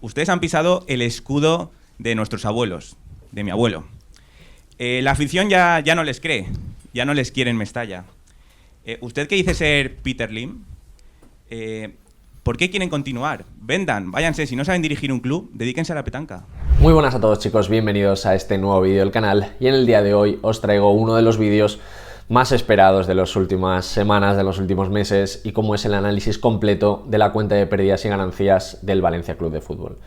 Ustedes han pisado el escudo de nuestros abuelos, de mi abuelo. La afición ya no les cree, ya no les quiere en Mestalla. ¿Usted que dice ser Peter Lim? ¿Por qué quieren continuar? Vendan, váyanse, si no saben dirigir un club, dedíquense a la petanca. Muy buenas a todos, chicos, bienvenidos a este nuevo vídeo del canal, y en el día de hoy os traigo uno de los vídeos más esperados de las últimas semanas, de los últimos meses, y como es el análisis completo de la cuenta de pérdidas y ganancias del Valencia Club de Fútbol.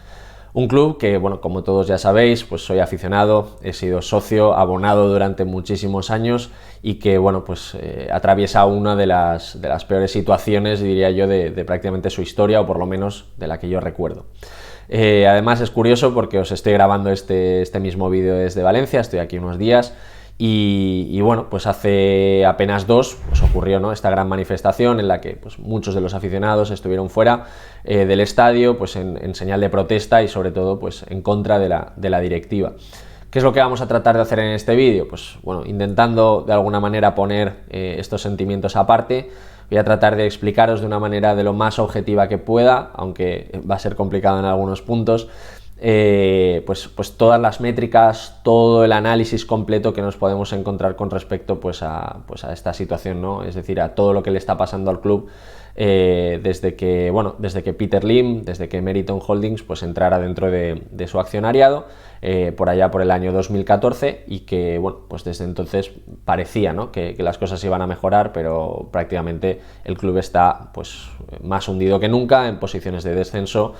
Un club que, bueno, como todos ya sabéis, pues soy aficionado, he sido socio, abonado durante muchísimos años y que, bueno, pues atraviesa una de las peores situaciones, diría yo, de prácticamente su historia, o por lo menos de la que yo recuerdo. Además es curioso porque os estoy grabando este mismo vídeo desde Valencia, estoy aquí unos días. Y bueno, pues hace apenas dos pues ocurrió, ¿no?, esta gran manifestación en la que pues muchos de los aficionados estuvieron fuera del estadio pues en señal de protesta y sobre todo pues en contra de la directiva. ¿Qué es lo que vamos a tratar de hacer en este vídeo? Pues bueno, intentando de alguna manera poner estos sentimientos aparte. Voy a tratar de explicaros de una manera de lo más objetiva que pueda, aunque va a ser complicado en algunos puntos. Pues todas las métricas, todo el análisis completo que nos podemos encontrar con respecto pues a esta situación, ¿no? Es decir, a todo lo que le está pasando al club desde que Peter Lim, desde que Meriton Holdings pues entrara dentro de su accionariado por allá por el año 2014, y que bueno, pues desde entonces parecía, ¿no?, que las cosas iban a mejorar, pero prácticamente el club está pues más hundido que nunca, en posiciones de descenso.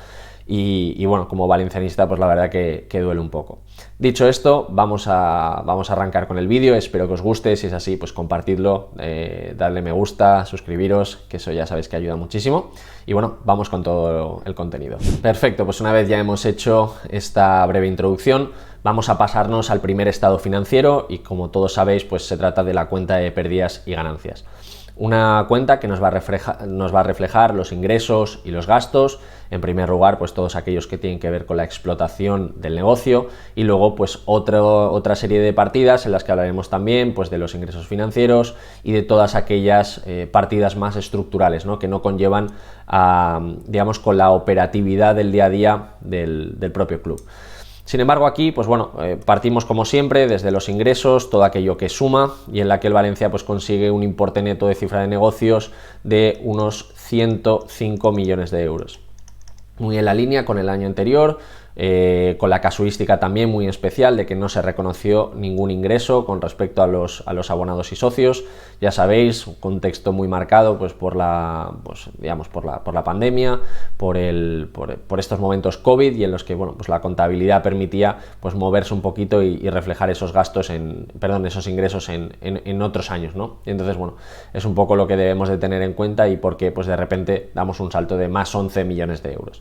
Y bueno, como valencianista pues la verdad que duele un poco. Dicho esto, vamos a arrancar con el vídeo. Espero que os guste, si es así pues compartidlo, darle me gusta, suscribiros, que eso ya sabéis que ayuda muchísimo. Y bueno, vamos con todo el contenido. Perfecto, pues una vez ya hemos hecho esta breve introducción, vamos a pasarnos al primer estado financiero, y como todos sabéis pues se trata de la cuenta de pérdidas y ganancias. Una cuenta que nos va a reflejar los ingresos y los gastos, en primer lugar pues todos aquellos que tienen que ver con la explotación del negocio, y luego pues otra serie de partidas en las que hablaremos también pues de los ingresos financieros y de todas aquellas partidas más estructurales, ¿no?, que no conllevan digamos con la operatividad del día a día del propio club. Sin embargo, aquí, pues bueno, partimos como siempre desde los ingresos, todo aquello que suma, y en la que el Valencia pues consigue un importe neto de cifra de negocios de unos 105 millones de euros. Muy en la línea con el año anterior, con la casuística también muy especial de que no se reconoció ningún ingreso con respecto a los abonados y socios. Ya sabéis, un contexto muy marcado pues por la pandemia, por estos momentos COVID, y en los que bueno, pues la contabilidad permitía pues moverse un poquito y reflejar esos gastos esos ingresos en otros años, ¿no? Y entonces bueno, es un poco lo que debemos de tener en cuenta, y porque pues de repente damos un salto de más 11 millones de euros.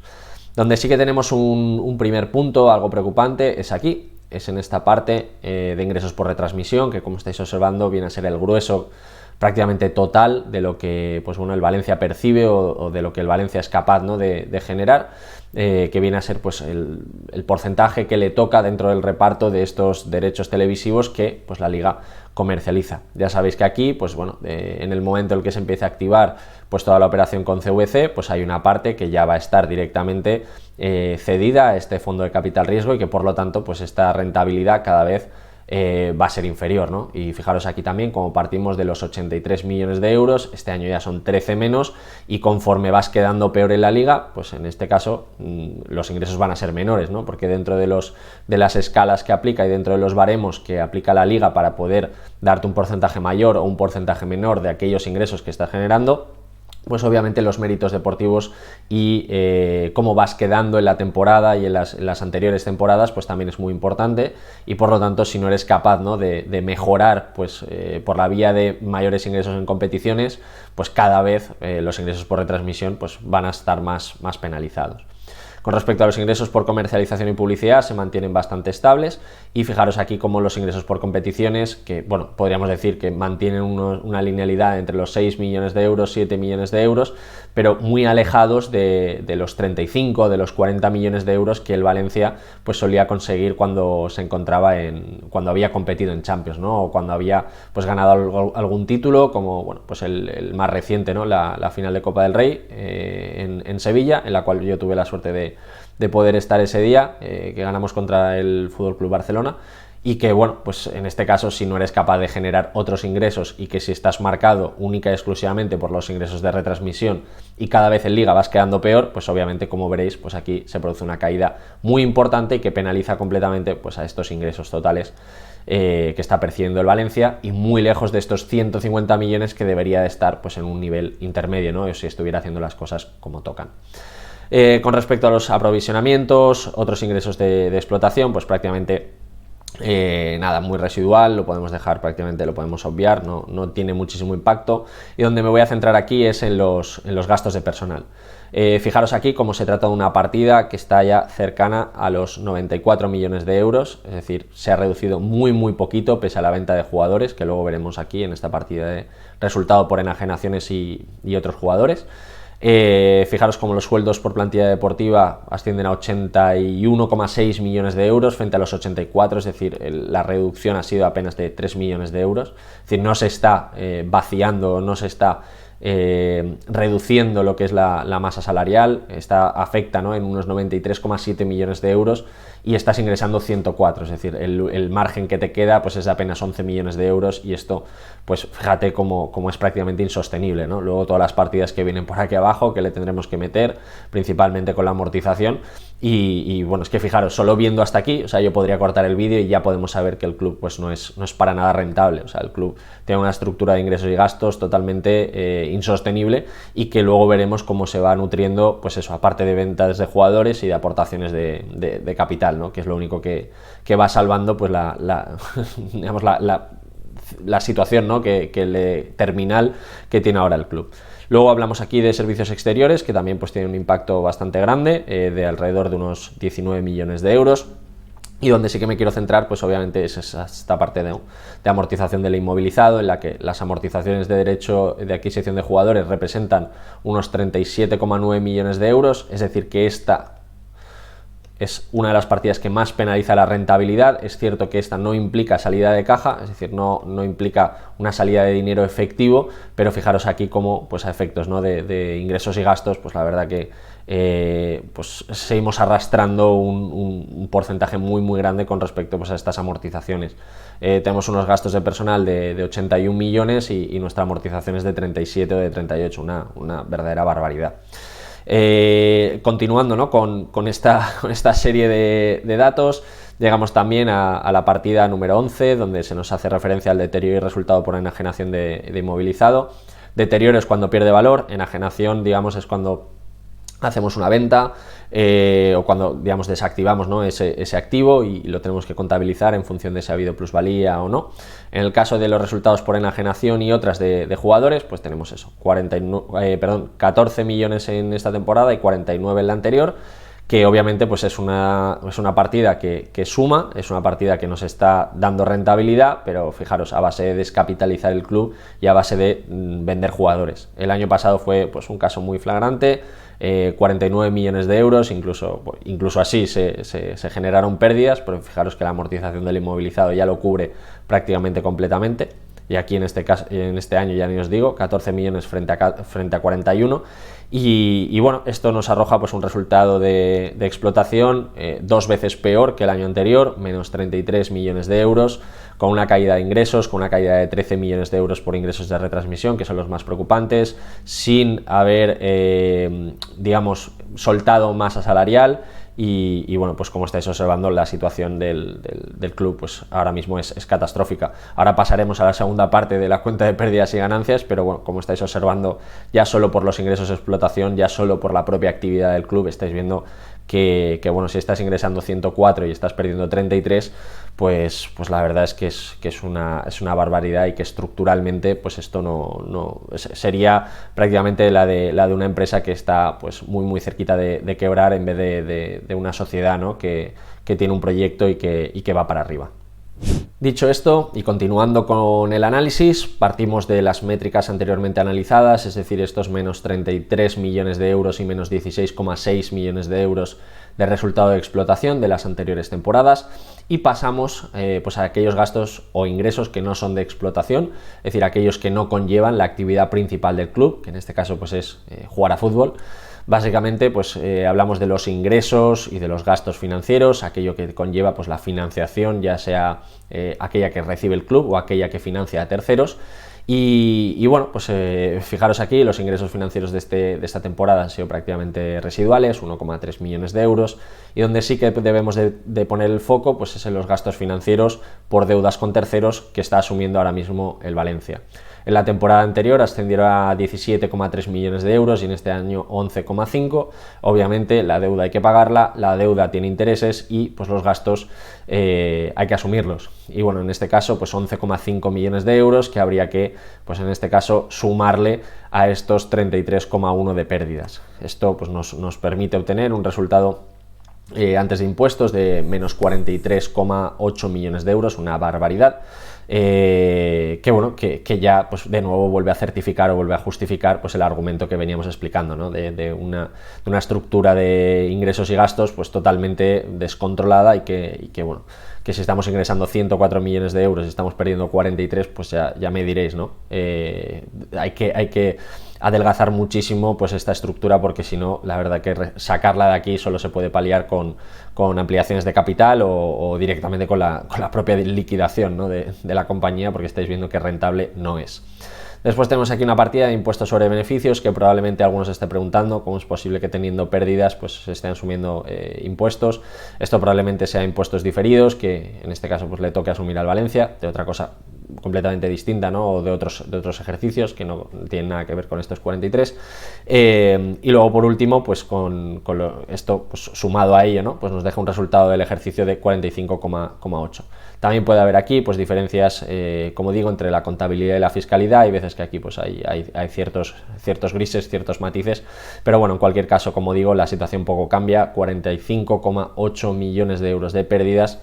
Donde sí que tenemos un primer punto algo preocupante es aquí, es en esta parte de ingresos por retransmisión, que como estáis observando viene a ser el grueso prácticamente total de lo que pues bueno, el Valencia percibe o de lo que el Valencia es capaz, ¿no?, de generar, que viene a ser pues el porcentaje que le toca dentro del reparto de estos derechos televisivos que pues la Liga comercializa. Ya sabéis que aquí pues bueno, en el momento en el que se empiece a activar pues toda la operación con CVC, pues hay una parte que ya va a estar directamente cedida a este fondo de capital riesgo, y que por lo tanto pues esta rentabilidad cada vez va a ser inferior, ¿no? Y fijaros aquí también como partimos de los 83 millones de euros, este año ya son 13 menos, y conforme vas quedando peor en la liga, pues en este caso los ingresos van a ser menores, ¿no? Porque dentro de las escalas que aplica y dentro de los baremos que aplica la liga para poder darte un porcentaje mayor o un porcentaje menor de aquellos ingresos que estás generando, pues obviamente los méritos deportivos y cómo vas quedando en la temporada y en las anteriores temporadas pues también es muy importante, y por lo tanto si no eres capaz, ¿no?, de mejorar pues por la vía de mayores ingresos en competiciones, pues cada vez los ingresos por retransmisión pues van a estar más penalizados. Con respecto a los ingresos por comercialización y publicidad, se mantienen bastante estables, y fijaros aquí como los ingresos por competiciones, que bueno, podríamos decir que mantienen una linealidad entre los 6 millones de euros, 7 millones de euros, pero muy alejados de los 35, de los 40 millones de euros que el Valencia pues solía conseguir cuando se encontraba cuando había competido en Champions, ¿no?, o cuando había pues ganado algún título, como bueno, pues el más reciente, ¿no?, la final de Copa del Rey en Sevilla, en la cual yo tuve la suerte de poder estar ese día, que ganamos contra el FC Barcelona. Y que, bueno, pues en este caso, si no eres capaz de generar otros ingresos y que si estás marcado única y exclusivamente por los ingresos de retransmisión y cada vez en Liga vas quedando peor, pues obviamente, como veréis, pues aquí se produce una caída muy importante y que penaliza completamente pues a estos ingresos totales que está percibiendo el Valencia, y muy lejos de estos 150 millones que debería de estar pues en un nivel intermedio, ¿no? Si estuviera haciendo las cosas como tocan. Con respecto a los aprovisionamientos, otros ingresos de explotación, pues prácticamente nada, muy residual, lo podemos dejar prácticamente, lo podemos obviar, no tiene muchísimo impacto. Y donde me voy a centrar aquí es en los gastos de personal. Fijaros aquí cómo se trata de una partida que está ya cercana a los 94 millones de euros, es decir, se ha reducido muy poquito pese a la venta de jugadores, que luego veremos aquí en esta partida de resultado por enajenaciones y otros jugadores. Fijaros cómo los sueldos por plantilla deportiva ascienden a 81,6 millones de euros frente a los 84, es decir, la reducción ha sido apenas de 3 millones de euros, es decir, no se está vaciando, no se está reduciendo lo que es la masa salarial, afecta, ¿no?, en unos 93,7 millones de euros y estás ingresando 104, es decir, el margen que te queda pues es de apenas 11 millones de euros, y esto, pues fíjate cómo es prácticamente insostenible, ¿no? Luego todas las partidas que vienen por aquí abajo que le tendremos que meter, principalmente con la amortización, y bueno, es que fijaros, solo viendo hasta aquí, o sea, yo podría cortar el vídeo y ya podemos saber que el club pues no es para nada rentable, o sea, el club tiene una estructura de ingresos y gastos totalmente insostenible, y que luego veremos cómo se va nutriendo, pues eso, aparte de ventas de jugadores y de aportaciones de capital, ¿no?, que es lo único que va salvando pues digamos, la situación, ¿no?, terminal que tiene ahora el club. Luego hablamos aquí de servicios exteriores, que también pues tiene un impacto bastante grande, de alrededor de unos 19 millones de euros. Y donde sí que me quiero centrar, pues obviamente es esta parte de amortización del inmovilizado, en la que las amortizaciones de derecho de adquisición de jugadores representan unos 37,9 millones de euros, es decir, que esta es una de las partidas que más penaliza la rentabilidad. Es cierto que esta no implica salida de caja, es decir, no implica una salida de dinero efectivo, pero fijaros aquí cómo pues a efectos, ¿no?, de ingresos y gastos, pues la verdad que pues seguimos arrastrando un porcentaje muy grande con respecto pues a estas amortizaciones. Tenemos unos gastos de personal de 81 millones y nuestra amortización es de 37 o de 38, una verdadera barbaridad. Continuando, ¿no?, con esta serie de datos, llegamos también a la partida número 11, donde se nos hace referencia al deterioro y resultado por enajenación de inmovilizado. Deterioro es cuando pierde valor, enajenación, digamos, es cuando hacemos una venta o cuando, digamos, desactivamos, ¿no?, ese activo y lo tenemos que contabilizar en función de si ha habido plusvalía o no. En el caso de los resultados por enajenación y otras de jugadores, pues tenemos eso, 14 millones en esta temporada y 49 en la anterior, que obviamente pues es una partida que suma, es una partida que nos está dando rentabilidad, pero fijaros, a base de descapitalizar el club y a base de vender jugadores. El año pasado fue pues un caso muy flagrante, 49 millones de euros, incluso así se generaron pérdidas, pero fijaros que la amortización del inmovilizado ya lo cubre prácticamente completamente. Y aquí en este año ya ni os digo, 14 millones frente a 41, y bueno, esto nos arroja pues un resultado de explotación 2 veces peor que el año anterior, menos 33 millones de euros, con una caída de ingresos, con una caída de 13 millones de euros por ingresos de retransmisión, que son los más preocupantes, sin haber, digamos, soltado masa salarial. Y bueno, pues como estáis observando, la situación del club pues ahora mismo es catastrófica. Ahora pasaremos a la segunda parte de la cuenta de pérdidas y ganancias, pero bueno, como estáis observando, ya solo por los ingresos de explotación, ya solo por la propia actividad del club, estáis viendo que bueno, si estás ingresando 104 y estás perdiendo 33, pues la verdad es que es una barbaridad, y que estructuralmente pues esto no sería prácticamente la de una empresa que está pues muy cerquita de quebrar, en vez de una sociedad, ¿no?, que tiene un proyecto y que va para arriba. Dicho esto, y continuando con el análisis, partimos de las métricas anteriormente analizadas, es decir, estos menos 33 millones de euros y menos 16,6 millones de euros de resultado de explotación de las anteriores temporadas, y pasamos pues a aquellos gastos o ingresos que no son de explotación, es decir, aquellos que no conllevan la actividad principal del club, que en este caso pues es jugar a fútbol. Básicamente, pues hablamos de los ingresos y de los gastos financieros, aquello que conlleva pues la financiación, ya sea aquella que recibe el club o aquella que financia a terceros. Y bueno, pues fijaros aquí, los ingresos financieros de esta temporada han sido prácticamente residuales, 1,3 millones de euros, y donde sí que debemos de poner el foco pues es en los gastos financieros por deudas con terceros que está asumiendo ahora mismo el Valencia. En la temporada anterior ascendieron a 17,3 millones de euros y en este año 11,5. Obviamente la deuda hay que pagarla, la deuda tiene intereses y pues los gastos hay que asumirlos. Y bueno, en este caso pues 11,5 millones de euros que habría que, pues en este caso, sumarle a estos 33,1 de pérdidas. Esto pues nos permite obtener un resultado antes de impuestos de menos 43,8 millones de euros, una barbaridad. Que bueno, que ya pues de nuevo vuelve a certificar o vuelve a justificar pues el argumento que veníamos explicando, ¿no? de una estructura de ingresos y gastos pues totalmente descontrolada y que bueno, que si estamos ingresando 104 millones de euros y estamos perdiendo 43, pues ya me diréis, ¿no? Hay que adelgazar muchísimo pues esta estructura, porque si no, la verdad que sacarla de aquí solo se puede paliar con ampliaciones de capital o directamente con la propia liquidación, ¿no? de la compañía, porque estáis viendo que rentable no es. Después tenemos aquí una partida de impuestos sobre beneficios que probablemente algunos estén preguntando cómo es posible que teniendo pérdidas pues se estén asumiendo impuestos. Esto probablemente sea impuestos diferidos, que en este caso pues le toque asumir al Valencia, de otra cosa completamente distinta, ¿no? O de otros ejercicios que no tienen nada que ver con estos 43. Y luego por último pues esto pues, sumado a ello, ¿no? Pues nos deja un resultado del ejercicio de 45,8. También puede haber aquí pues diferencias, como digo, entre la contabilidad y la fiscalidad. Hay veces que aquí pues hay ciertos grises, ciertos matices, pero bueno, en cualquier caso, como digo, la situación poco cambia. 45,8 millones de euros de pérdidas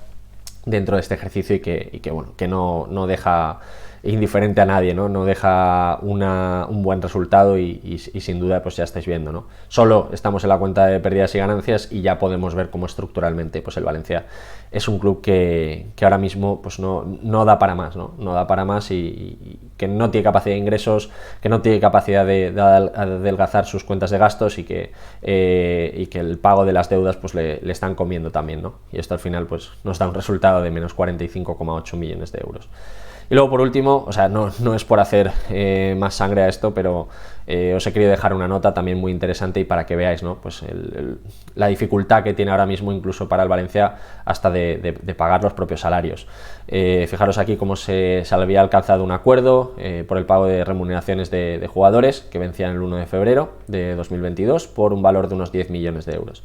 dentro de este ejercicio y que bueno, que no deja indiferente a nadie, no deja un buen resultado y sin duda pues ya estáis viendo, ¿no? Solo estamos en la cuenta de pérdidas y ganancias y ya podemos ver cómo estructuralmente pues el Valencia es un club que ahora mismo pues no da para más, no da para más y que no tiene capacidad de ingresos, que no tiene capacidad de adelgazar sus cuentas de gastos y que el pago de las deudas pues le están comiendo también, ¿no? Y esto al final pues nos da un resultado de menos 45,8 millones de euros. Y luego por último, o sea, no es por hacer más sangre a esto, pero os he querido dejar una nota también muy interesante y para que veáis, ¿no? Pues la dificultad que tiene ahora mismo incluso para el Valencia hasta de pagar los propios salarios. Fijaros aquí cómo se había alcanzado un acuerdo por el pago de remuneraciones de jugadores que vencían el 1 de febrero de 2022 por un valor de unos 10 millones de euros.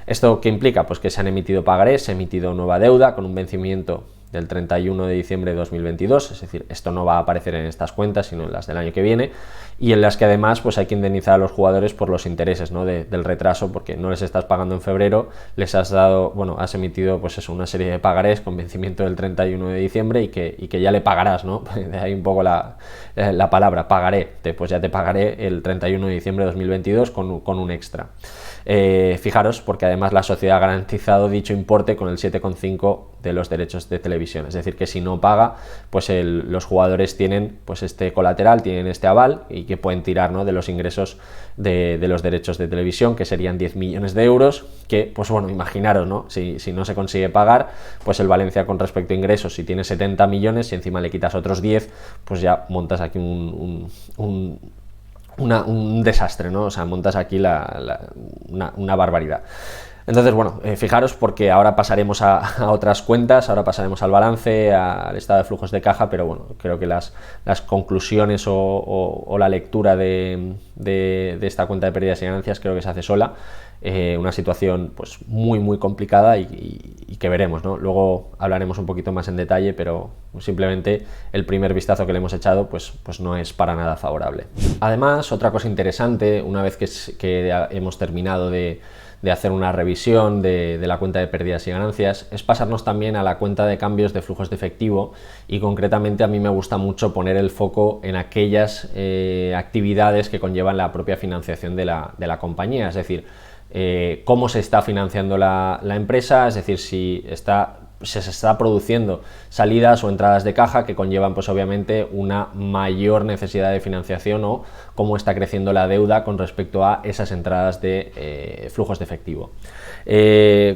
¿Esto qué implica? Pues que se han emitido pagarés, se ha emitido nueva deuda con un vencimiento del 31 de diciembre de 2022, es decir, esto no va a aparecer en estas cuentas, sino en las del año que viene, y en las que además pues hay que indemnizar a los jugadores por los intereses, ¿no? del retraso, porque no les estás pagando en febrero, les has has emitido pues eso, una serie de pagarés con vencimiento del 31 de diciembre y que ya le pagarás, ¿no? De ahí un poco la palabra, pagaré, pues ya te pagaré el 31 de diciembre de 2022 con un extra. Fijaros, porque además la sociedad ha garantizado dicho importe con el 7,5 de los derechos de televisión, es decir, que si no paga, pues los jugadores tienen pues este colateral, tienen este aval y que pueden tirar, ¿no? de los ingresos de los derechos de televisión, que serían 10 millones de euros, que pues bueno, imaginaros, ¿no? Si no se consigue pagar, pues el Valencia con respecto a ingresos, si tiene 70 millones y encima le quitas otros 10, pues ya montas aquí un desastre, ¿no? O sea, montas aquí una barbaridad. Entonces, bueno, fijaros, porque ahora pasaremos a otras cuentas, ahora pasaremos al balance, al estado de flujos de caja, pero bueno, creo que las conclusiones o la lectura de esta cuenta de pérdidas y ganancias creo que se hace sola. Una situación pues muy complicada y que veremos, ¿no? Luego hablaremos un poquito más en detalle, pero simplemente el primer vistazo que le hemos echado pues no es para nada favorable. Además, otra cosa interesante, una vez que hemos terminado de hacer una revisión de la cuenta de pérdidas y ganancias, es pasarnos también a la cuenta de cambios de flujos de efectivo y concretamente a mí me gusta mucho poner el foco en aquellas actividades que conllevan la propia financiación de la compañía, es decir, cómo se está financiando la empresa, es decir, si está se está produciendo salidas o entradas de caja que conllevan pues obviamente una mayor necesidad de financiación o cómo está creciendo la deuda con respecto a esas entradas de flujos de efectivo.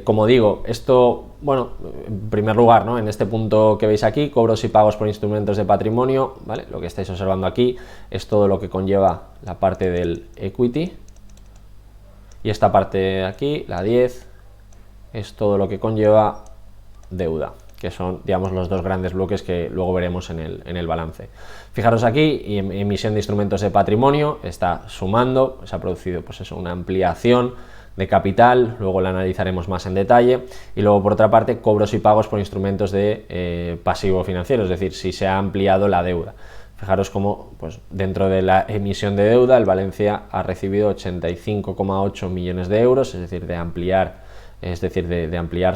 Como digo, esto, bueno, en primer lugar, ¿no? En este punto que veis aquí, cobros y pagos por instrumentos de patrimonio, ¿vale? Lo que estáis observando aquí es todo lo que conlleva la parte del equity, y esta parte de aquí, la 10, es todo lo que conlleva deuda, que son, digamos, los dos grandes bloques que luego veremos en el balance. Fijaros aquí, emisión de instrumentos de patrimonio está sumando, se ha producido pues eso, una ampliación de capital, luego la analizaremos más en detalle, y luego por otra parte cobros y pagos por instrumentos de pasivo financiero, es decir, si se ha ampliado la deuda. Fijaros cómo pues, dentro de la emisión de deuda el Valencia ha recibido 85,8 millones de euros, es decir, de ampliar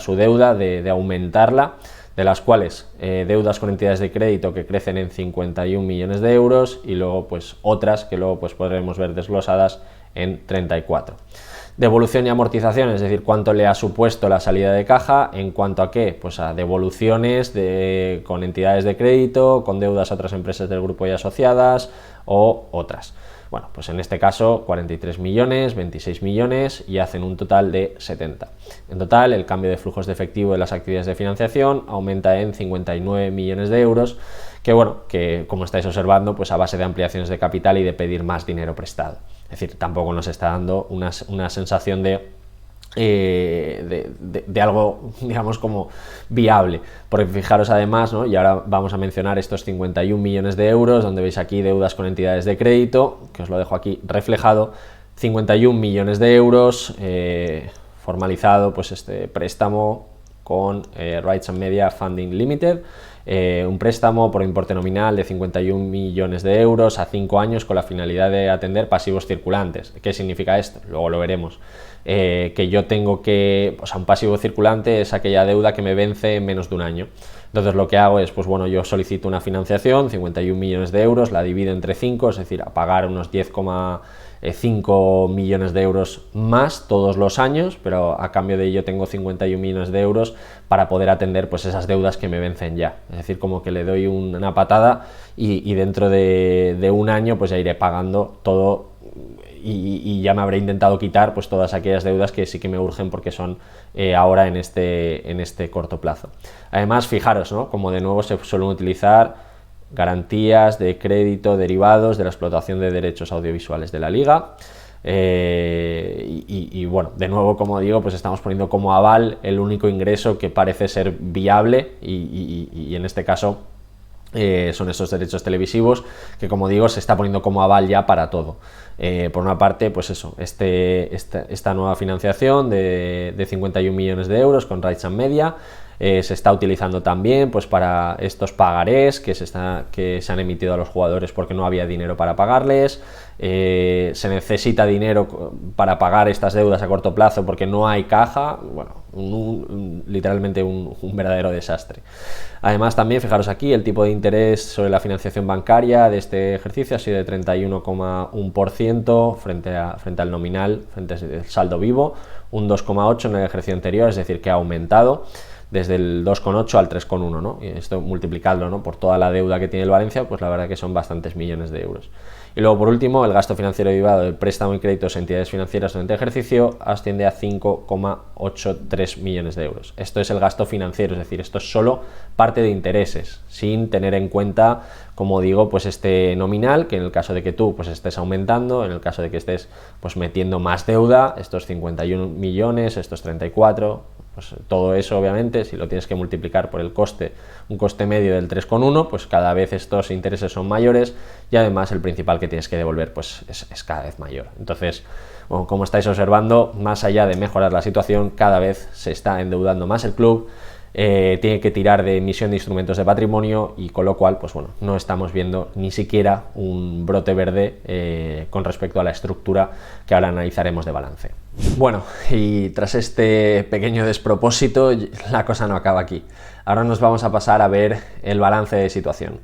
su deuda, de aumentarla, de las cuales deudas con entidades de crédito que crecen en 51 millones de euros y luego pues otras que luego pues podremos ver desglosadas en 34. Devolución y amortización, es decir, cuánto le ha supuesto la salida de caja, ¿en cuanto a qué? Pues a devoluciones con entidades de crédito, con deudas a otras empresas del grupo y asociadas o otras. Bueno, pues en este caso 43 millones, 26 millones y hacen un total de 70. En total, el cambio de flujos de efectivo de las actividades de financiación aumenta en 59 millones de euros, que bueno, que como estáis observando, pues a base de ampliaciones de capital y de pedir más dinero prestado. Es decir, tampoco nos está dando una sensación de algo, digamos, como viable, porque fijaros además, ¿no? Y ahora vamos a mencionar estos 51 millones de euros, donde veis aquí deudas con entidades de crédito, que os lo dejo aquí reflejado, 51 millones de euros, formalizado pues este préstamo con Rights and Media Funding Limited, un préstamo por importe nominal de 51 millones de euros a 5 años con la finalidad de atender pasivos circulantes. ¿Qué significa esto? Luego lo veremos. Que yo tengo que, o sea, un pasivo circulante es aquella deuda que me vence en menos de un año. Entonces lo que hago es, pues bueno, yo solicito una financiación, 51 millones de euros, la divido entre 5, es decir, a pagar unos 10,5 millones de euros más todos los años, pero a cambio de ello tengo 51 millones de euros para poder atender pues esas deudas que me vencen ya. Es decir, como que le doy una patada y dentro de un año pues ya iré pagando todo y ya me habré intentado quitar pues todas aquellas deudas que sí que me urgen porque son ahora en este corto plazo. Además, fijaros, ¿no? Como de nuevo se suelen utilizar garantías de crédito derivados de la explotación de derechos audiovisuales de la Liga. Y bueno, de nuevo, como digo, pues estamos poniendo como aval el único ingreso que parece ser viable y en este caso son estos derechos televisivos que, como digo, se está poniendo como aval ya para todo. Por una parte, pues eso, esta nueva financiación de 51 millones de euros con Rights and Media se está utilizando también pues para estos pagarés que se han emitido a los jugadores porque no había dinero para pagarles. Se necesita dinero para pagar estas deudas a corto plazo porque no hay caja. Bueno, literalmente un verdadero desastre. Además, también fijaros aquí, el tipo de interés sobre la financiación bancaria de este ejercicio ha sido de 31,1% frente al nominal, frente al saldo vivo, un 2,8% en el ejercicio anterior, es decir, que ha aumentado desde el 2,8 al 3,1, ¿no? Y esto multiplicadlo, ¿no?, por toda la deuda que tiene el Valencia, pues la verdad que son bastantes millones de euros. Y luego, por último, el gasto financiero derivado del préstamo y créditos a entidades financieras durante el ejercicio asciende a 5,83 millones de euros. Esto es el gasto financiero, es decir, esto es solo parte de intereses, sin tener en cuenta, como digo, pues este nominal, que en el caso de que tú pues estés aumentando, en el caso de que estés pues metiendo más deuda, estos 51 millones, estos 34, pues todo eso obviamente, si lo tienes que multiplicar por el coste, un coste medio del 3,1, pues cada vez estos intereses son mayores y además el principal que tienes que devolver pues es cada vez mayor. Entonces, bueno, como estáis observando, más allá de mejorar la situación, cada vez se está endeudando más el club, tiene que tirar de emisión de instrumentos de patrimonio y con lo cual, pues bueno, no estamos viendo ni siquiera un brote verde con respecto a la estructura que ahora analizaremos de balance. Bueno, y tras este pequeño despropósito, la cosa no acaba aquí. Ahora nos vamos a pasar a ver el balance de situación.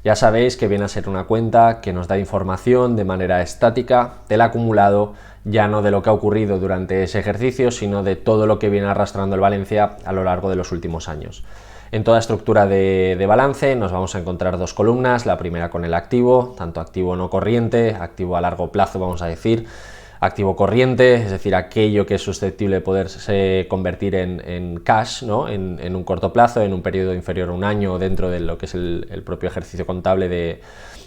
Ya sabéis que viene a ser una cuenta que nos da información de manera estática del acumulado, ya no de lo que ha ocurrido durante ese ejercicio, sino de todo lo que viene arrastrando el Valencia a lo largo de los últimos años. En toda estructura de balance nos vamos a encontrar dos columnas, la primera con el activo, tanto activo no corriente, activo a largo plazo vamos a decir, activo corriente, es decir, aquello que es susceptible de poderse convertir en cash, ¿no? en un corto plazo, en un periodo inferior a un año dentro de lo que es el propio ejercicio contable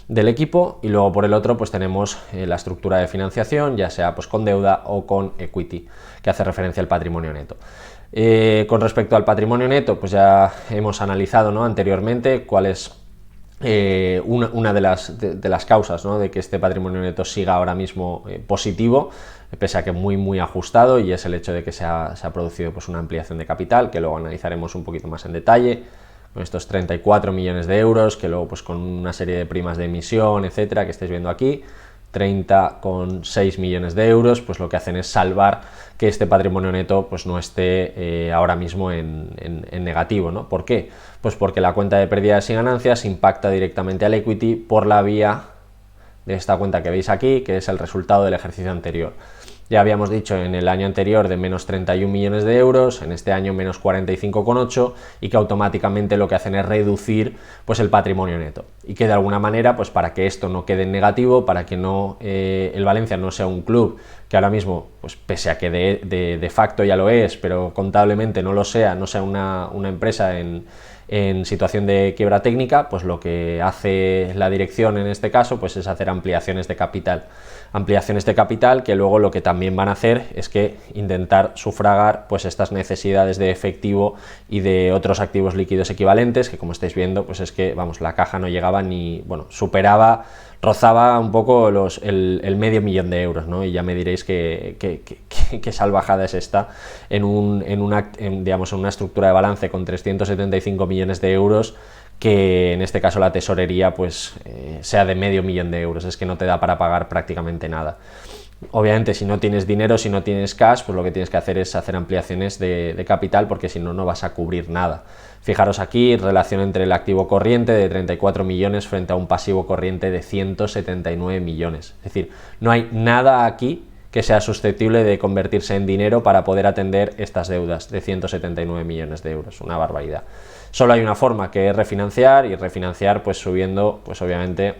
del equipo. Y luego por el otro pues tenemos la estructura de financiación, ya sea pues con deuda o con equity, que hace referencia al patrimonio neto. Con respecto al patrimonio neto, pues ya hemos analizado, ¿no?, anteriormente cuál es una de las causas, ¿no?, de que este patrimonio neto siga ahora mismo positivo, pese a que muy ajustado, y es el hecho de que se ha producido pues una ampliación de capital, que luego analizaremos un poquito más en detalle, con estos 34 millones de euros, que luego pues con una serie de primas de emisión, etcétera, que estáis viendo aquí, 30,6 millones de euros, pues lo que hacen es salvar que este patrimonio neto pues no esté ahora mismo en negativo, ¿no? ¿Por qué? Pues porque la cuenta de pérdidas y ganancias impacta directamente al equity por la vía de esta cuenta que veis aquí, que es el resultado del ejercicio anterior. Ya habíamos dicho en el año anterior de menos 31 millones de euros, en este año menos 45,8, y que automáticamente lo que hacen es reducir pues el patrimonio neto, y que de alguna manera, pues para que esto no quede en negativo, para que no el Valencia no sea un club que ahora mismo, pues pese a que de facto ya lo es, pero contablemente no lo sea, no sea una empresa en situación de quiebra técnica, pues lo que hace la dirección en este caso pues es hacer ampliaciones de capital que luego lo que también van a hacer es que intentar sufragar pues estas necesidades de efectivo y de otros activos líquidos equivalentes, que como estáis viendo pues es que vamos, la caja no llegaba ni, bueno, rozaba un poco el $500,000 de euros, ¿no? Y ya me diréis qué salvajada es esta en una estructura de balance con 375 millones de euros, que en este caso la tesorería pues sea de $500,000 de euros. Es que no te da para pagar prácticamente nada. Obviamente, si no tienes dinero, si no tienes cash, pues lo que tienes que hacer es hacer ampliaciones de capital, porque si no, no vas a cubrir nada. Fijaros aquí, relación entre el activo corriente de 34 millones frente a un pasivo corriente de 179 millones. Es decir, no hay nada aquí que sea susceptible de convertirse en dinero para poder atender estas deudas de 179 millones de euros. Una barbaridad. Solo hay una forma, que es refinanciar, y refinanciar pues subiendo pues obviamente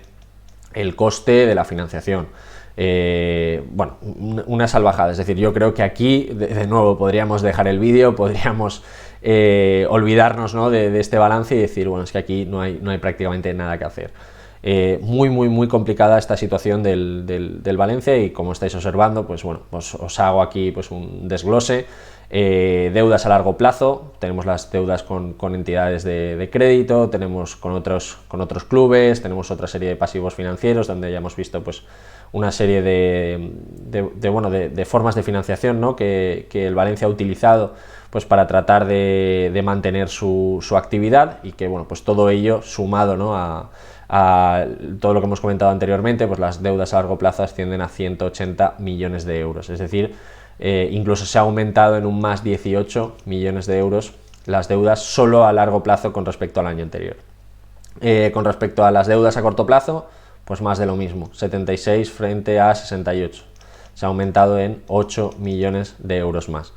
el coste de la financiación. Bueno, una salvajada. Es decir, yo creo que aquí de nuevo podríamos dejar el vídeo, podríamos olvidarnos, ¿no?, de este balance y decir, bueno, es que aquí no hay prácticamente nada que hacer. Muy complicada esta situación del Valencia, y como estáis observando, pues bueno, pues os hago aquí pues un desglose. Deudas a largo plazo, tenemos las deudas con entidades de crédito, tenemos con otros clubes, tenemos otra serie de pasivos financieros donde ya hemos visto pues una serie de formas de financiación, ¿no?, que el Valencia ha utilizado pues para tratar de mantener su actividad, y que bueno, pues todo ello sumado, ¿no?, a todo lo que hemos comentado anteriormente, pues las deudas a largo plazo ascienden a 180 millones de euros, es decir, incluso se ha aumentado en un más 18 millones de euros las deudas solo a largo plazo con respecto al año anterior. Con respecto a las deudas a corto plazo, pues más de lo mismo, 76 frente a 68, se ha aumentado en 8 millones de euros más.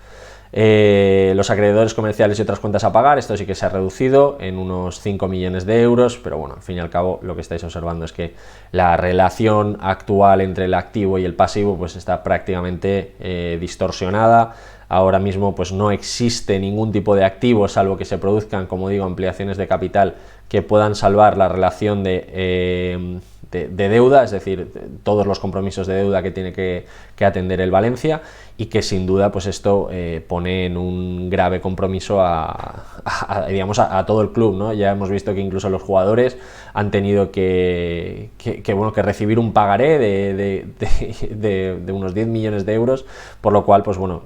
Los acreedores comerciales y otras cuentas a pagar, esto sí que se ha reducido en unos 5 millones de euros, pero bueno, al fin y al cabo lo que estáis observando es que la relación actual entre el activo y el pasivo pues está prácticamente distorsionada. Ahora mismo pues no existe ningún tipo de activo, salvo que se produzcan, como digo, ampliaciones de capital que puedan salvar la relación de deuda, es decir, todos los compromisos de deuda que tiene que atender el Valencia, y que sin duda pues esto pone en un grave compromiso digamos a todo el club, ¿no? Ya hemos visto que incluso los jugadores han tenido que recibir un pagaré de unos 10 millones de euros, por lo cual pues bueno,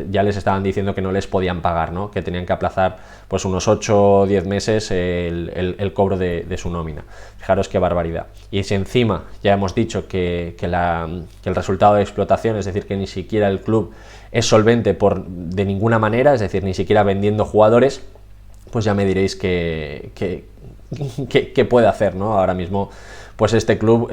ya les estaban diciendo que no les podían pagar, ¿no?, que tenían que aplazar pues unos 8 o 10 meses el cobro de su nómina. Fijaros qué barbaridad. Y si encima ya hemos dicho que el resultado de explotación, es decir, que ni siquiera el club es solvente de ninguna manera, es decir, ni siquiera vendiendo jugadores, pues ya me diréis que qué puede hacer, ¿no? Ahora mismo pues este club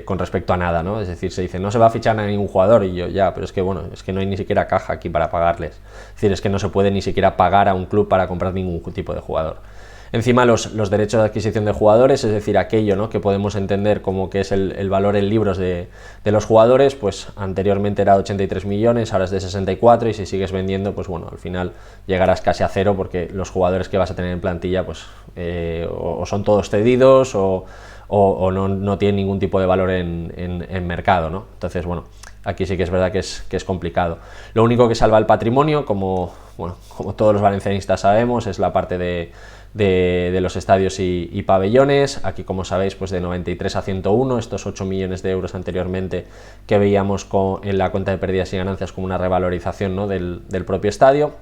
con respecto a nada, ¿no? Es decir, se dice, no se va a fichar a ningún jugador, y yo, ya, pero es que bueno, es que no hay ni siquiera caja aquí para pagarles. Es decir, es que no se puede ni siquiera pagar a un club para comprar ningún tipo de jugador. Encima los derechos de adquisición de jugadores, es decir, aquello, ¿no?, que podemos entender como que es el valor en libros de los jugadores, pues anteriormente era 83 millones, ahora es de 64, y si sigues vendiendo, pues bueno, al final llegarás casi a cero, porque los jugadores que vas a tener en plantilla pues o son todos cedidos o no tienen ningún tipo de valor en mercado, ¿no? Entonces, bueno, aquí sí que es verdad que es complicado. Lo único que salva el patrimonio, como todos los valencianistas sabemos, es la parte de los estadios y pabellones. Aquí, como sabéis, pues de 93 a 101, estos 8 millones de euros anteriormente que veíamos en la cuenta de pérdidas y ganancias como una revalorización, ¿no?, del propio estadio.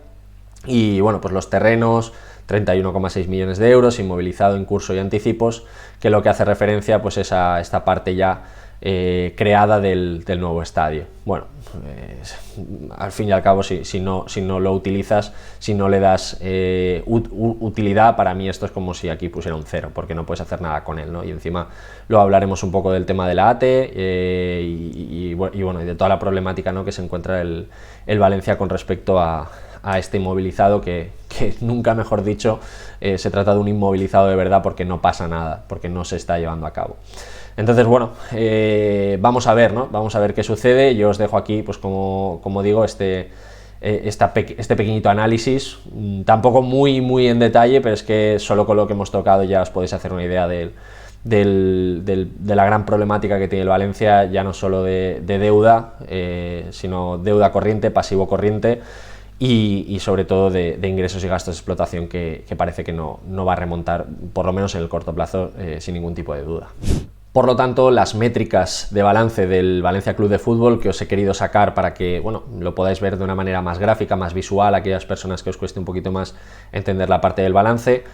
Y bueno, pues los terrenos, 31,6 millones de euros, inmovilizado en curso y anticipos, que lo que hace referencia pues es a esta parte ya creada del nuevo estadio. Bueno, al fin y al cabo, si no lo utilizas, si no le das utilidad, para mí esto es como si aquí pusiera un cero, porque no puedes hacer nada con él, ¿no? Y encima luego hablaremos un poco del tema de la ATE y bueno, y de toda la problemática, ¿no?, que se encuentra el Valencia con respecto a este inmovilizado, que nunca mejor dicho, se trata de un inmovilizado de verdad, porque no pasa nada, porque no se está llevando a cabo. Entonces, bueno, vamos a ver, ¿no? Vamos a ver qué sucede. Yo os dejo aquí, pues como digo, este pequeñito análisis, tampoco muy en detalle, pero es que solo con lo que hemos tocado ya os podéis hacer una idea de la gran problemática que tiene el Valencia, ya no solo de deuda, sino deuda corriente, pasivo corriente, y sobre todo de ingresos y gastos de explotación que parece que no va a remontar, por lo menos en el corto plazo, sin ningún tipo de duda. Por lo tanto, las métricas de balance del Valencia Club de Fútbol que os he querido sacar para que, bueno, lo podáis ver de una manera más gráfica, más visual, a aquellas personas que os cueste un poquito más entender la parte del balance.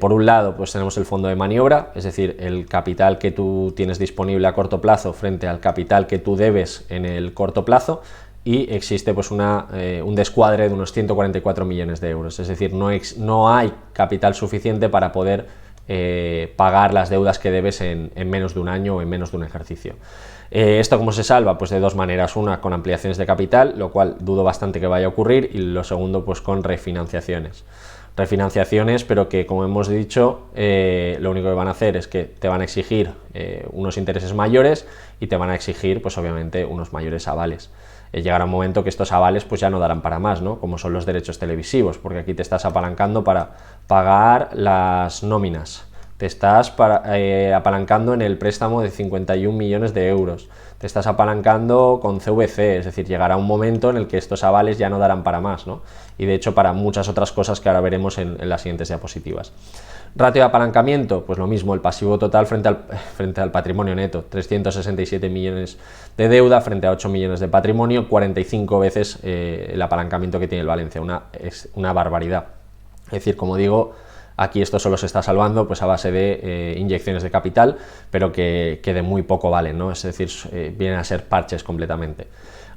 Por un lado, pues tenemos el fondo de maniobra, es decir, el capital que tú tienes disponible a corto plazo frente al capital que tú debes en el corto plazo, y existe pues un descuadre de unos 144 millones de euros, es decir, no hay capital suficiente para poder pagar las deudas que debes en menos de un año o en menos de un ejercicio. ¿Esto cómo se salva? Pues de dos maneras: una con ampliaciones de capital, lo cual dudo bastante que vaya a ocurrir, y lo segundo pues con refinanciaciones, pero que, como hemos dicho, lo único que van a hacer es que te van a exigir unos intereses mayores, y te van a exigir pues obviamente unos mayores avales. Llegará un momento que estos avales pues ya no darán para más, ¿no?, como son los derechos televisivos, porque aquí te estás apalancando para pagar las nóminas, te estás apalancando en el préstamo de 51 millones de euros, te estás apalancando con CVC, es decir, llegará un momento en el que estos avales ya no darán para más, ¿no?, y de hecho para muchas otras cosas que ahora veremos en las siguientes diapositivas. Ratio de apalancamiento, pues lo mismo, el pasivo total frente al patrimonio neto, 367 millones de deuda frente a 8 millones de patrimonio, 45 veces el apalancamiento que tiene el Valencia, una barbaridad. Es decir, como digo, aquí esto solo se está salvando pues a base de inyecciones de capital, pero que de muy poco valen, ¿no? Es decir, vienen a ser parches completamente.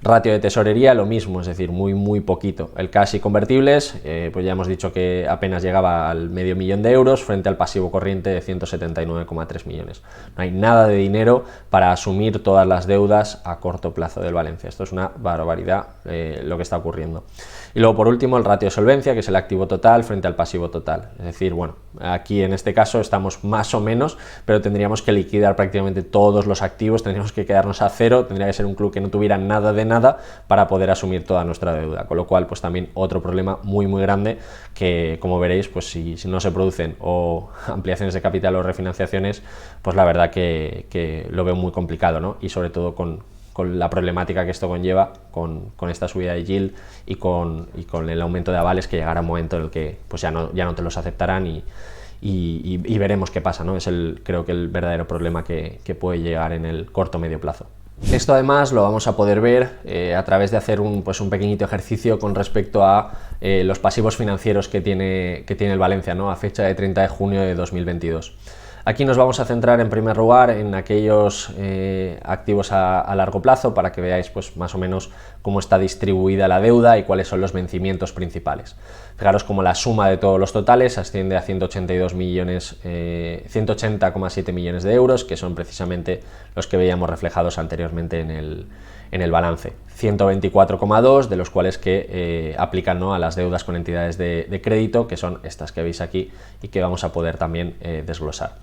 Ratio de tesorería, lo mismo, es decir, muy poquito. El cash y convertibles, pues ya hemos dicho que apenas llegaba al medio millón de euros frente al pasivo corriente de 179,3 millones. No hay nada de dinero para asumir todas las deudas a corto plazo del Valencia. Esto es una barbaridad lo que está ocurriendo. Y luego, por último, el ratio de solvencia, que es el activo total frente al pasivo total. Es decir, bueno, aquí en este caso estamos más o menos, pero tendríamos que liquidar prácticamente todos los activos, tendríamos que quedarnos a cero, tendría que ser un club que no tuviera nada de nada para poder asumir toda nuestra deuda, con lo cual pues también otro problema muy grande, que como veréis, pues si no se producen o ampliaciones de capital o refinanciaciones, pues la verdad que lo veo muy complicado, ¿no? Y sobre todo con la problemática que esto conlleva, con esta subida de yield y con el aumento de avales, que llegará un momento en el que pues ya no te los aceptarán, y veremos qué pasa, ¿no? Creo que el verdadero problema que puede llegar en el corto o medio plazo. Esto además lo vamos a poder ver a través de hacer un pequeñito ejercicio con respecto a los pasivos financieros que tiene el Valencia, ¿no?, a fecha de 30 de junio de 2022. Aquí nos vamos a centrar en primer lugar en aquellos activos a largo plazo para que veáis pues, más o menos cómo está distribuida la deuda y cuáles son los vencimientos principales. Fijaros cómo la suma de todos los totales asciende a 180,7 millones de euros, que son precisamente los que veíamos reflejados anteriormente en el balance. 124,2 de los cuales que aplican, ¿no?, a las deudas con entidades de crédito, que son estas que veis aquí y que vamos a poder también desglosar.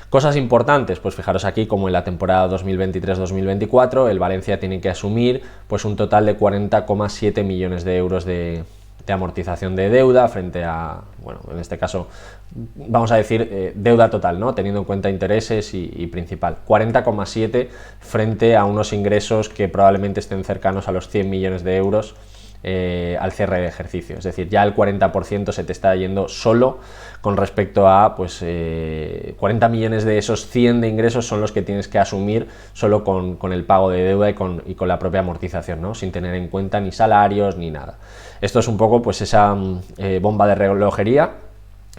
Cosas importantes, pues fijaros aquí como en la temporada 2023-2024 el Valencia tiene que asumir pues un total de 40,7 millones de euros de amortización de deuda frente a, bueno, en este caso vamos a decir deuda total, ¿no?, teniendo en cuenta intereses y principal. 40,7 frente a unos ingresos que probablemente estén cercanos a los 100 millones de euros al cierre de ejercicio, es decir, ya el 40% se te está yendo solo con respecto a pues 40 millones de esos 100 de ingresos son los que tienes que asumir solo con el pago de deuda y con la propia amortización, ¿no?, sin tener en cuenta ni salarios ni nada. Esto es un poco pues esa bomba de relojería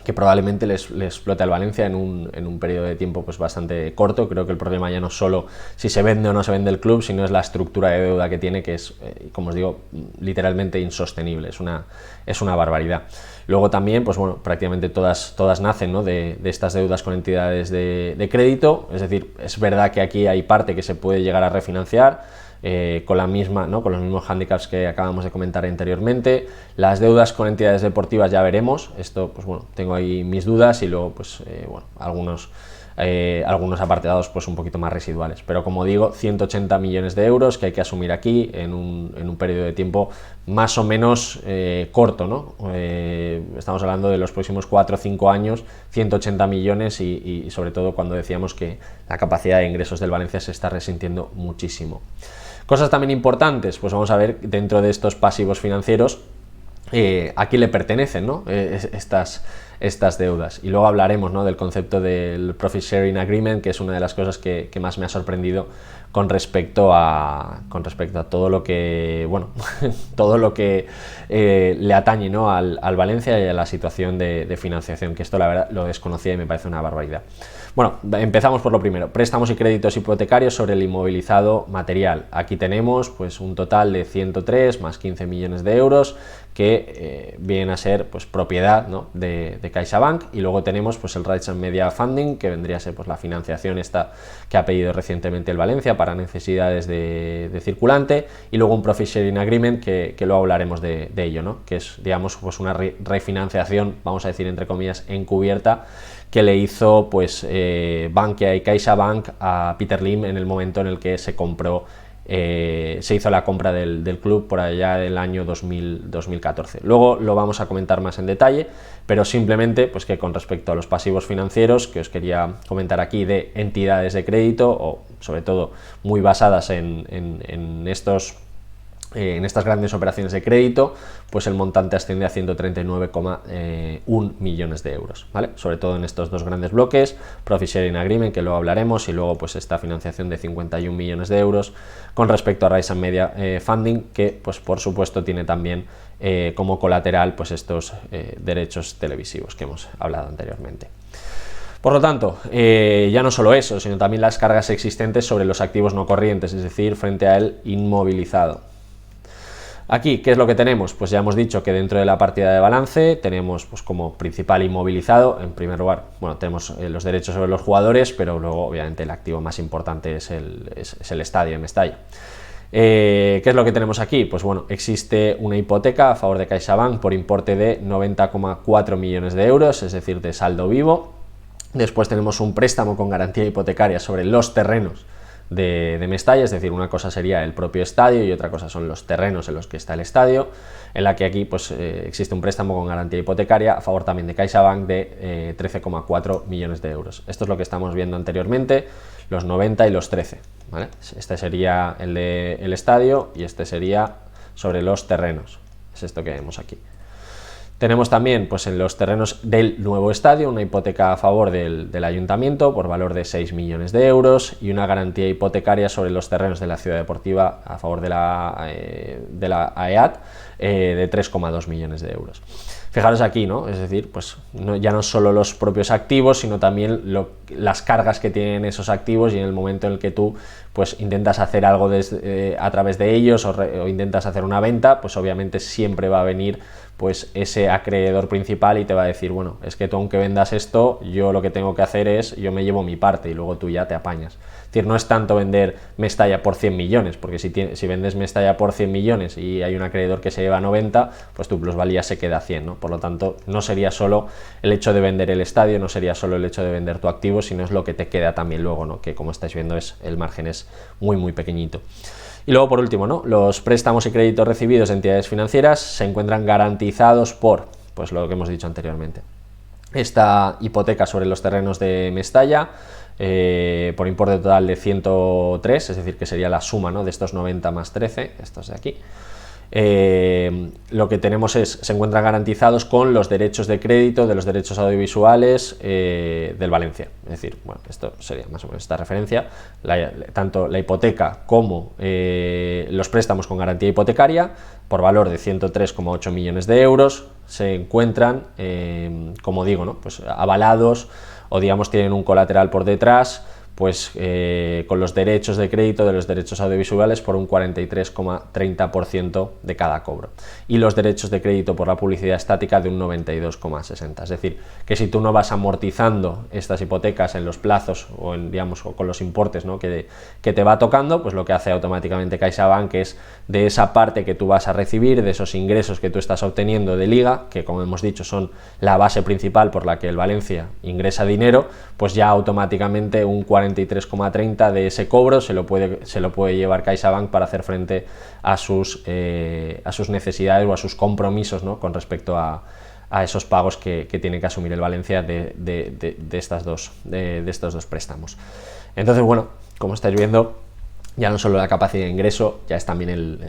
que probablemente le explote al Valencia en un periodo de tiempo pues bastante corto. Creo que el problema ya no es solo si se vende o no se vende el club, sino es la estructura de deuda que tiene, que es, como os digo, literalmente insostenible, es una barbaridad. Luego también, pues bueno, prácticamente todas nacen, ¿no?, de estas deudas con entidades de crédito, es decir, es verdad que aquí hay parte que se puede llegar a refinanciar, con los mismos handicaps que acabamos de comentar anteriormente. Las deudas con entidades deportivas ya veremos, esto pues bueno, tengo ahí mis dudas y luego pues bueno, algunos apartados pues un poquito más residuales, pero como digo, 180 millones de euros que hay que asumir aquí en un periodo de tiempo más o menos corto, ¿no? Estamos hablando de los próximos 4 o 5 años, 180 millones y sobre todo cuando decíamos que la capacidad de ingresos del Valencia se está resintiendo muchísimo. Cosas también importantes, pues vamos a ver dentro de estos pasivos financieros a quién le pertenecen, ¿no?, estas deudas. Y luego hablaremos, ¿no?, del concepto del Profit Sharing Agreement, que es una de las cosas que más me ha sorprendido con respecto a todo lo que, bueno, todo lo que le atañe, ¿no?, al Valencia y a la situación de financiación, que esto la verdad lo desconocía y me parece una barbaridad. Bueno, empezamos por lo primero, préstamos y créditos hipotecarios sobre el inmovilizado material. Aquí tenemos pues un total de 103 más 15 millones de euros que vienen a ser pues propiedad, ¿no?, de CaixaBank, y luego tenemos pues el Rights and Media Funding, que vendría a ser pues la financiación esta que ha pedido recientemente el Valencia para necesidades de circulante, y luego un Profit Sharing Agreement que luego hablaremos de ello, ¿no?, que es, digamos, pues una refinanciación, vamos a decir entre comillas, encubierta, que le hizo pues Bankia y CaixaBank a Peter Lim en el momento en el que se hizo la compra del club por allá del año 2014. Luego lo vamos a comentar más en detalle, pero simplemente pues que con respecto a los pasivos financieros que os quería comentar aquí de entidades de crédito, o sobre todo muy basadas en estas grandes operaciones de crédito, pues el montante asciende a 139,1 millones de euros, ¿vale? Sobre todo en estos dos grandes bloques, Profit Sharing Agreement, que luego hablaremos, y luego pues esta financiación de 51 millones de euros con respecto a Rights and Media Funding, que pues por supuesto tiene también como colateral pues estos derechos televisivos que hemos hablado anteriormente. Por lo tanto, ya no solo eso, sino también las cargas existentes sobre los activos no corrientes, es decir, frente al inmovilizado. Aquí, ¿qué es lo que tenemos? Pues ya hemos dicho que dentro de la partida de balance tenemos pues como principal inmovilizado, en primer lugar, bueno, tenemos los derechos sobre los jugadores, pero luego obviamente el activo más importante es el estadio en Mestalla. ¿Qué es lo que tenemos aquí? Pues bueno, existe una hipoteca a favor de CaixaBank por importe de 90,4 millones de euros, es decir, de saldo vivo. Después tenemos un préstamo con garantía hipotecaria sobre los terrenos de Mestalla, es decir, una cosa sería el propio estadio y otra cosa son los terrenos en los que está el estadio, en la que aquí pues existe un préstamo con garantía hipotecaria a favor también de CaixaBank de 13,4 millones de euros. Esto es lo que estamos viendo anteriormente, los 90 y los 13, ¿vale? Este sería el del estadio y este sería sobre los terrenos, es esto que vemos aquí. Tenemos también pues, en los terrenos del nuevo estadio una hipoteca a favor del ayuntamiento por valor de 6 millones de euros y una garantía hipotecaria sobre los terrenos de la ciudad deportiva a favor de la AEAT de 3,2 millones de euros. Fijaros aquí, ¿no? Es decir, pues ya no solo los propios activos, sino también las cargas que tienen esos activos, y en el momento en el que tú pues intentas hacer algo a través de ellos o intentas hacer una venta, pues obviamente siempre va a venir pues ese acreedor principal y te va a decir, bueno, es que tú aunque vendas esto, yo lo que tengo que hacer es, yo me llevo mi parte y luego tú ya te apañas. Es decir, no es tanto vender Mestalla por 100 millones, porque si vendes Mestalla por 100 millones y hay un acreedor que se lleva 90, pues tu plusvalía se queda a 100, ¿no? Por lo tanto, no sería solo el hecho de vender el estadio, no sería solo el hecho de vender tu activo, sino es lo que te queda también luego, ¿no? Que como estáis viendo, el margen es muy, muy pequeñito. Y luego, por último, ¿no? Los préstamos y créditos recibidos de entidades financieras se encuentran garantizados por, pues lo que hemos dicho anteriormente, esta hipoteca sobre los terrenos de Mestalla por importe total de 103, es decir, que sería la suma, ¿no? De estos 90 más 13, estos de aquí. Lo que tenemos se encuentran garantizados con los derechos de crédito de los derechos audiovisuales del Valencia. Es decir, bueno, esto sería más o menos esta referencia, tanto la hipoteca como los préstamos con garantía hipotecaria por valor de 103,8 millones de euros se encuentran, como digo, ¿no? Pues avalados o digamos tienen un colateral por detrás, pues con los derechos de crédito de los derechos audiovisuales por un 43,30% de cada cobro y los derechos de crédito por la publicidad estática de un 92,60%. Es decir, que si tú no vas amortizando estas hipotecas en los plazos o, digamos, o con los importes, ¿no? que te va tocando, pues lo que hace automáticamente CaixaBank es de esa parte que tú vas a recibir, de esos ingresos que tú estás obteniendo de Liga, que como hemos dicho son la base principal por la que el Valencia ingresa dinero, pues ya automáticamente un 43,30% de ese cobro se lo puede llevar CaixaBank para hacer frente a sus necesidades o a sus compromisos, ¿no? Con respecto a esos pagos que tiene que asumir el Valencia de estos dos préstamos. Entonces, bueno, como estáis viendo, ya no solo la capacidad de ingreso, ya es también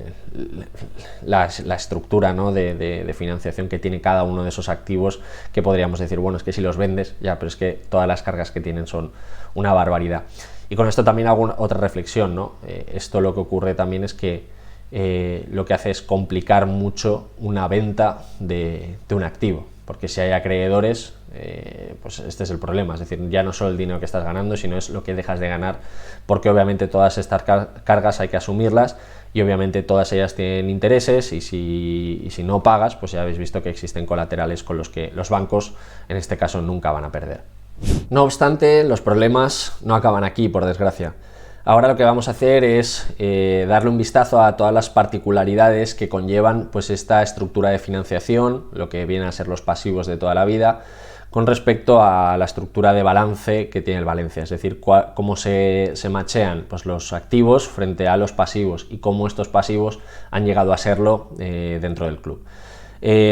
la estructura, ¿no? de financiación que tiene cada uno de esos activos, que podríamos decir, bueno, es que si los vendes, ya, pero es que todas las cargas que tienen son una barbaridad. Y con esto también hago otra reflexión, ¿no? Esto lo que ocurre también es que lo que hace es complicar mucho una venta de un activo, porque si hay acreedores, pues este es el problema, es decir, ya no solo el dinero que estás ganando, sino es lo que dejas de ganar, porque obviamente todas estas cargas hay que asumirlas y obviamente todas ellas tienen intereses y si no pagas, pues ya habéis visto que existen colaterales con los que los bancos en este caso nunca van a perder. No obstante, los problemas no acaban aquí, por desgracia. Ahora lo que vamos a hacer es darle un vistazo a todas las particularidades que conllevan pues esta estructura de financiación, lo que vienen a ser los pasivos de toda la vida, con respecto a la estructura de balance que tiene el Valencia, es decir, cómo se machean pues, los activos frente a los pasivos y cómo estos pasivos han llegado a serlo dentro del club.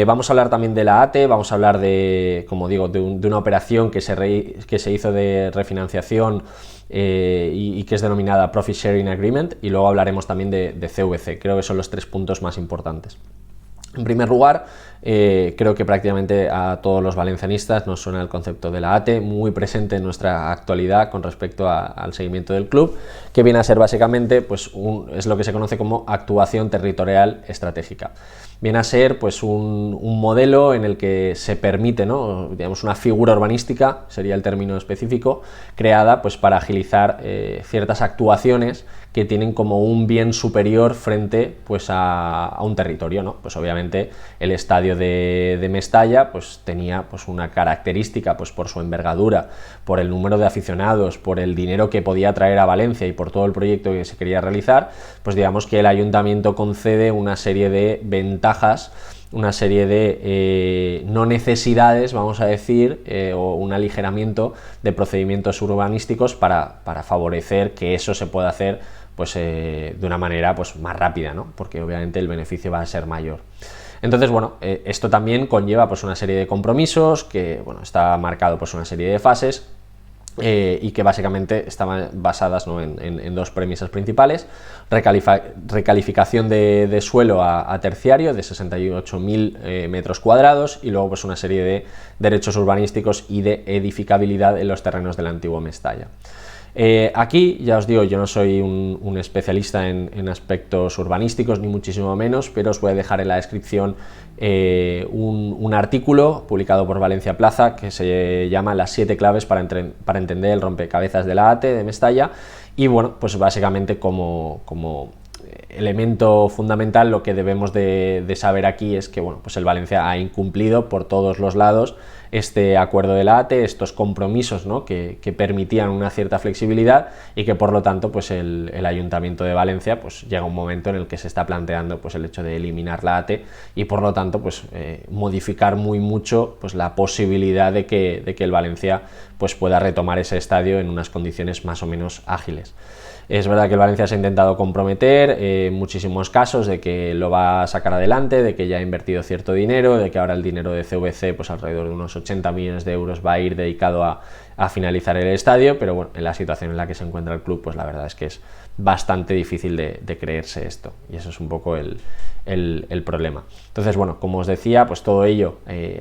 Vamos a hablar también de la ATE, vamos a hablar de, como digo, de una operación que se hizo de refinanciación y que es denominada Profit Sharing Agreement, y luego hablaremos también de CVC. Creo que son los 3 puntos más importantes. En primer lugar, creo que prácticamente a todos los valencianistas nos suena el concepto de la ATE, muy presente en nuestra actualidad con respecto al seguimiento del club, que viene a ser básicamente pues, es lo que se conoce como actuación territorial estratégica. Viene a ser pues, un modelo en el que se permite, ¿no? Digamos, una figura urbanística, sería el término específico, creada pues, para agilizar ciertas actuaciones que tienen como un bien superior frente pues, a un territorio, ¿no? Pues obviamente el estadio de Mestalla pues, tenía pues, una característica pues, por su envergadura, por el número de aficionados, por el dinero que podía traer a Valencia y por todo el proyecto que se quería realizar, pues digamos que el ayuntamiento concede una serie de ventajas, una serie de no necesidades, vamos a decir, o un aligeramiento de procedimientos urbanísticos para favorecer que eso se pueda hacer pues, de una manera pues, más rápida, ¿no? Porque obviamente el beneficio va a ser mayor. Entonces, bueno, esto también conlleva pues, una serie de compromisos que, bueno, está marcado pues, una serie de fases y que básicamente estaban basadas, ¿no?, en dos premisas principales: recalificación de suelo a terciario de 68.000 metros cuadrados, y luego pues una serie de derechos urbanísticos y de edificabilidad en los terrenos del antiguo Mestalla. Aquí ya os digo, yo no soy un especialista en aspectos urbanísticos, ni muchísimo menos, pero os voy a dejar en la descripción un artículo publicado por Valencia Plaza que se llama Las 7 claves para entender el rompecabezas de la ATE de Mestalla. Y bueno, pues básicamente como elemento fundamental lo que debemos de saber aquí es que, bueno, pues el Valencia ha incumplido por todos los lados este acuerdo de la ATE, estos compromisos, ¿no?, que permitían una cierta flexibilidad, y que por lo tanto pues el Ayuntamiento de Valencia pues llega un momento en el que se está planteando pues el hecho de eliminar la ATE y por lo tanto pues modificar muy mucho pues la posibilidad de que el Valencia pues pueda retomar ese estadio en unas condiciones más o menos ágiles. Es verdad que el Valencia se ha intentado comprometer en muchísimos casos de que lo va a sacar adelante, de que ya ha invertido cierto dinero, de que ahora el dinero de CVC, pues alrededor de unos 80 millones de euros, va a ir dedicado a finalizar el estadio, pero bueno, en la situación en la que se encuentra el club, pues la verdad es que es bastante difícil de creerse esto, y eso es un poco el problema. Entonces, bueno, como os decía, pues todo ello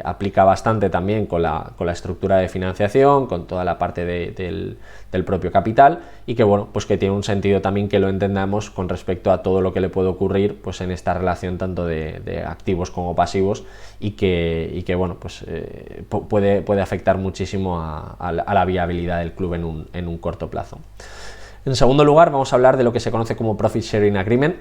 aplica bastante también con la estructura de financiación, con toda la parte del propio capital, y que bueno, pues que tiene un sentido también que lo entendamos con respecto a todo lo que le puede ocurrir pues en esta relación tanto de activos como pasivos, y que bueno, pues puede afectar muchísimo a la viabilidad del club en un corto plazo. En segundo lugar, vamos a hablar de lo que se conoce como Profit Sharing Agreement,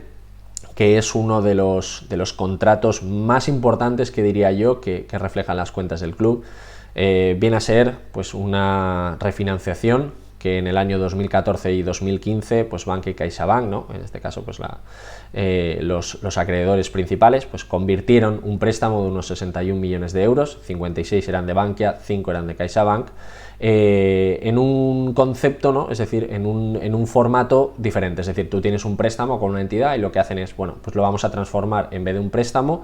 que es uno de los contratos más importantes, que diría yo, que reflejan las cuentas del club. Viene a ser pues una refinanciación que en el año 2014 y 2015 pues Bankia y CaixaBank, ¿no?, en este caso pues los acreedores principales, pues convirtieron un préstamo de unos 61 millones de euros, 56 eran de Bankia, 5 eran de CaixaBank, en un concepto, ¿no?, es decir, en un formato diferente. Es decir, tú tienes un préstamo con una entidad y lo que hacen es, bueno, pues lo vamos a transformar, en vez de un préstamo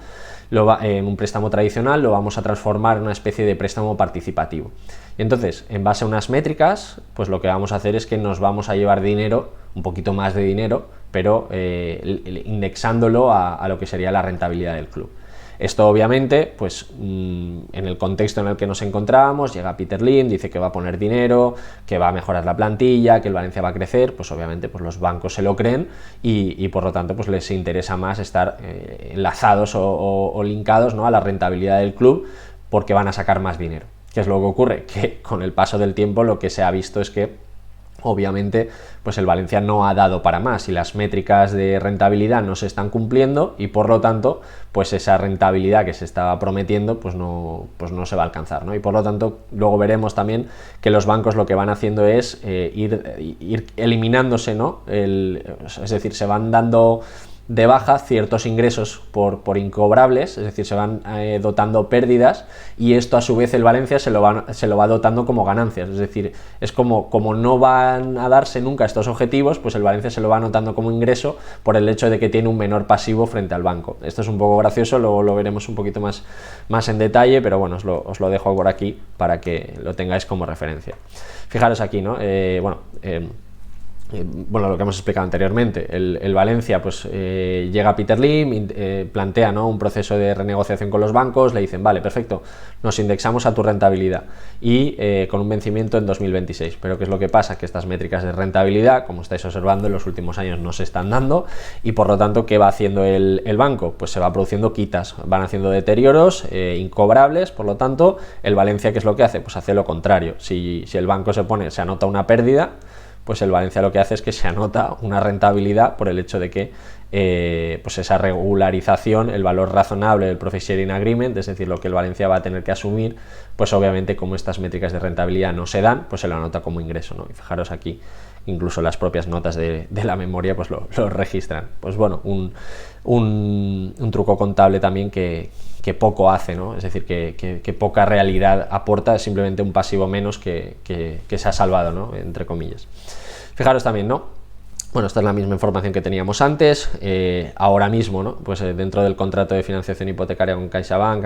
en un préstamo tradicional, lo vamos a transformar en una especie de préstamo participativo. Y entonces, en base a unas métricas, pues lo que vamos a hacer es que nos vamos a llevar dinero, un poquito más de dinero, pero indexándolo a lo que sería la rentabilidad del club. Esto obviamente, pues en el contexto en el que nos encontrábamos, llega Peter Lim, dice que va a poner dinero, que va a mejorar la plantilla, que el Valencia va a crecer, pues obviamente pues los bancos se lo creen y por lo tanto pues les interesa más estar enlazados o linkados, ¿no?, a la rentabilidad del club, porque van a sacar más dinero. ¿Qué es lo que ocurre? Que con el paso del tiempo lo que se ha visto es que obviamente pues el Valencia no ha dado para más y las métricas de rentabilidad no se están cumpliendo, y por lo tanto pues esa rentabilidad que se estaba prometiendo pues no se va a alcanzar, ¿no? Y por lo tanto luego veremos también que los bancos lo que van haciendo es ir eliminándose, ¿no? Es decir, se van dando de baja ciertos ingresos por incobrables, es decir, se van dotando pérdidas, y esto a su vez el Valencia se lo va dotando como ganancias. Es decir, es como no van a darse nunca estos objetivos, pues el Valencia se lo va anotando como ingreso por el hecho de que tiene un menor pasivo frente al banco. Esto es un poco gracioso, luego lo veremos un poquito más en detalle, pero bueno, os lo dejo por aquí para que lo tengáis como referencia. Fijaros aquí, ¿no? Bueno, lo que hemos explicado anteriormente, el Valencia pues llega a Peter Lim, plantea, ¿no?, un proceso de renegociación con los bancos, le dicen, vale, perfecto, nos indexamos a tu rentabilidad y con un vencimiento en 2026, pero ¿qué es lo que pasa? Que estas métricas de rentabilidad, como estáis observando, en los últimos años no se están dando, y por lo tanto, ¿qué va haciendo el banco? Pues se va produciendo quitas, van haciendo deterioros incobrables, por lo tanto, el Valencia, ¿qué es lo que hace? Pues hace lo contrario. Si el banco se anota una pérdida, pues el Valencia lo que hace es que se anota una rentabilidad por el hecho de que pues esa regularización, el valor razonable del Profit Sharing Agreement, es decir, lo que el Valencia va a tener que asumir, pues obviamente como estas métricas de rentabilidad no se dan, pues se lo anota como ingreso, ¿no? Y fijaros aquí, incluso las propias notas de la memoria pues lo registran. Pues bueno, un truco contable también que poco hace, ¿no? Es decir, que poca realidad aporta, es simplemente un pasivo menos que se ha salvado, ¿no?, entre comillas. Fijaros también, ¿no?, Bueno, esta es la misma información que teníamos antes. Ahora mismo, ¿no? Pues dentro del contrato de financiación hipotecaria con CaixaBank,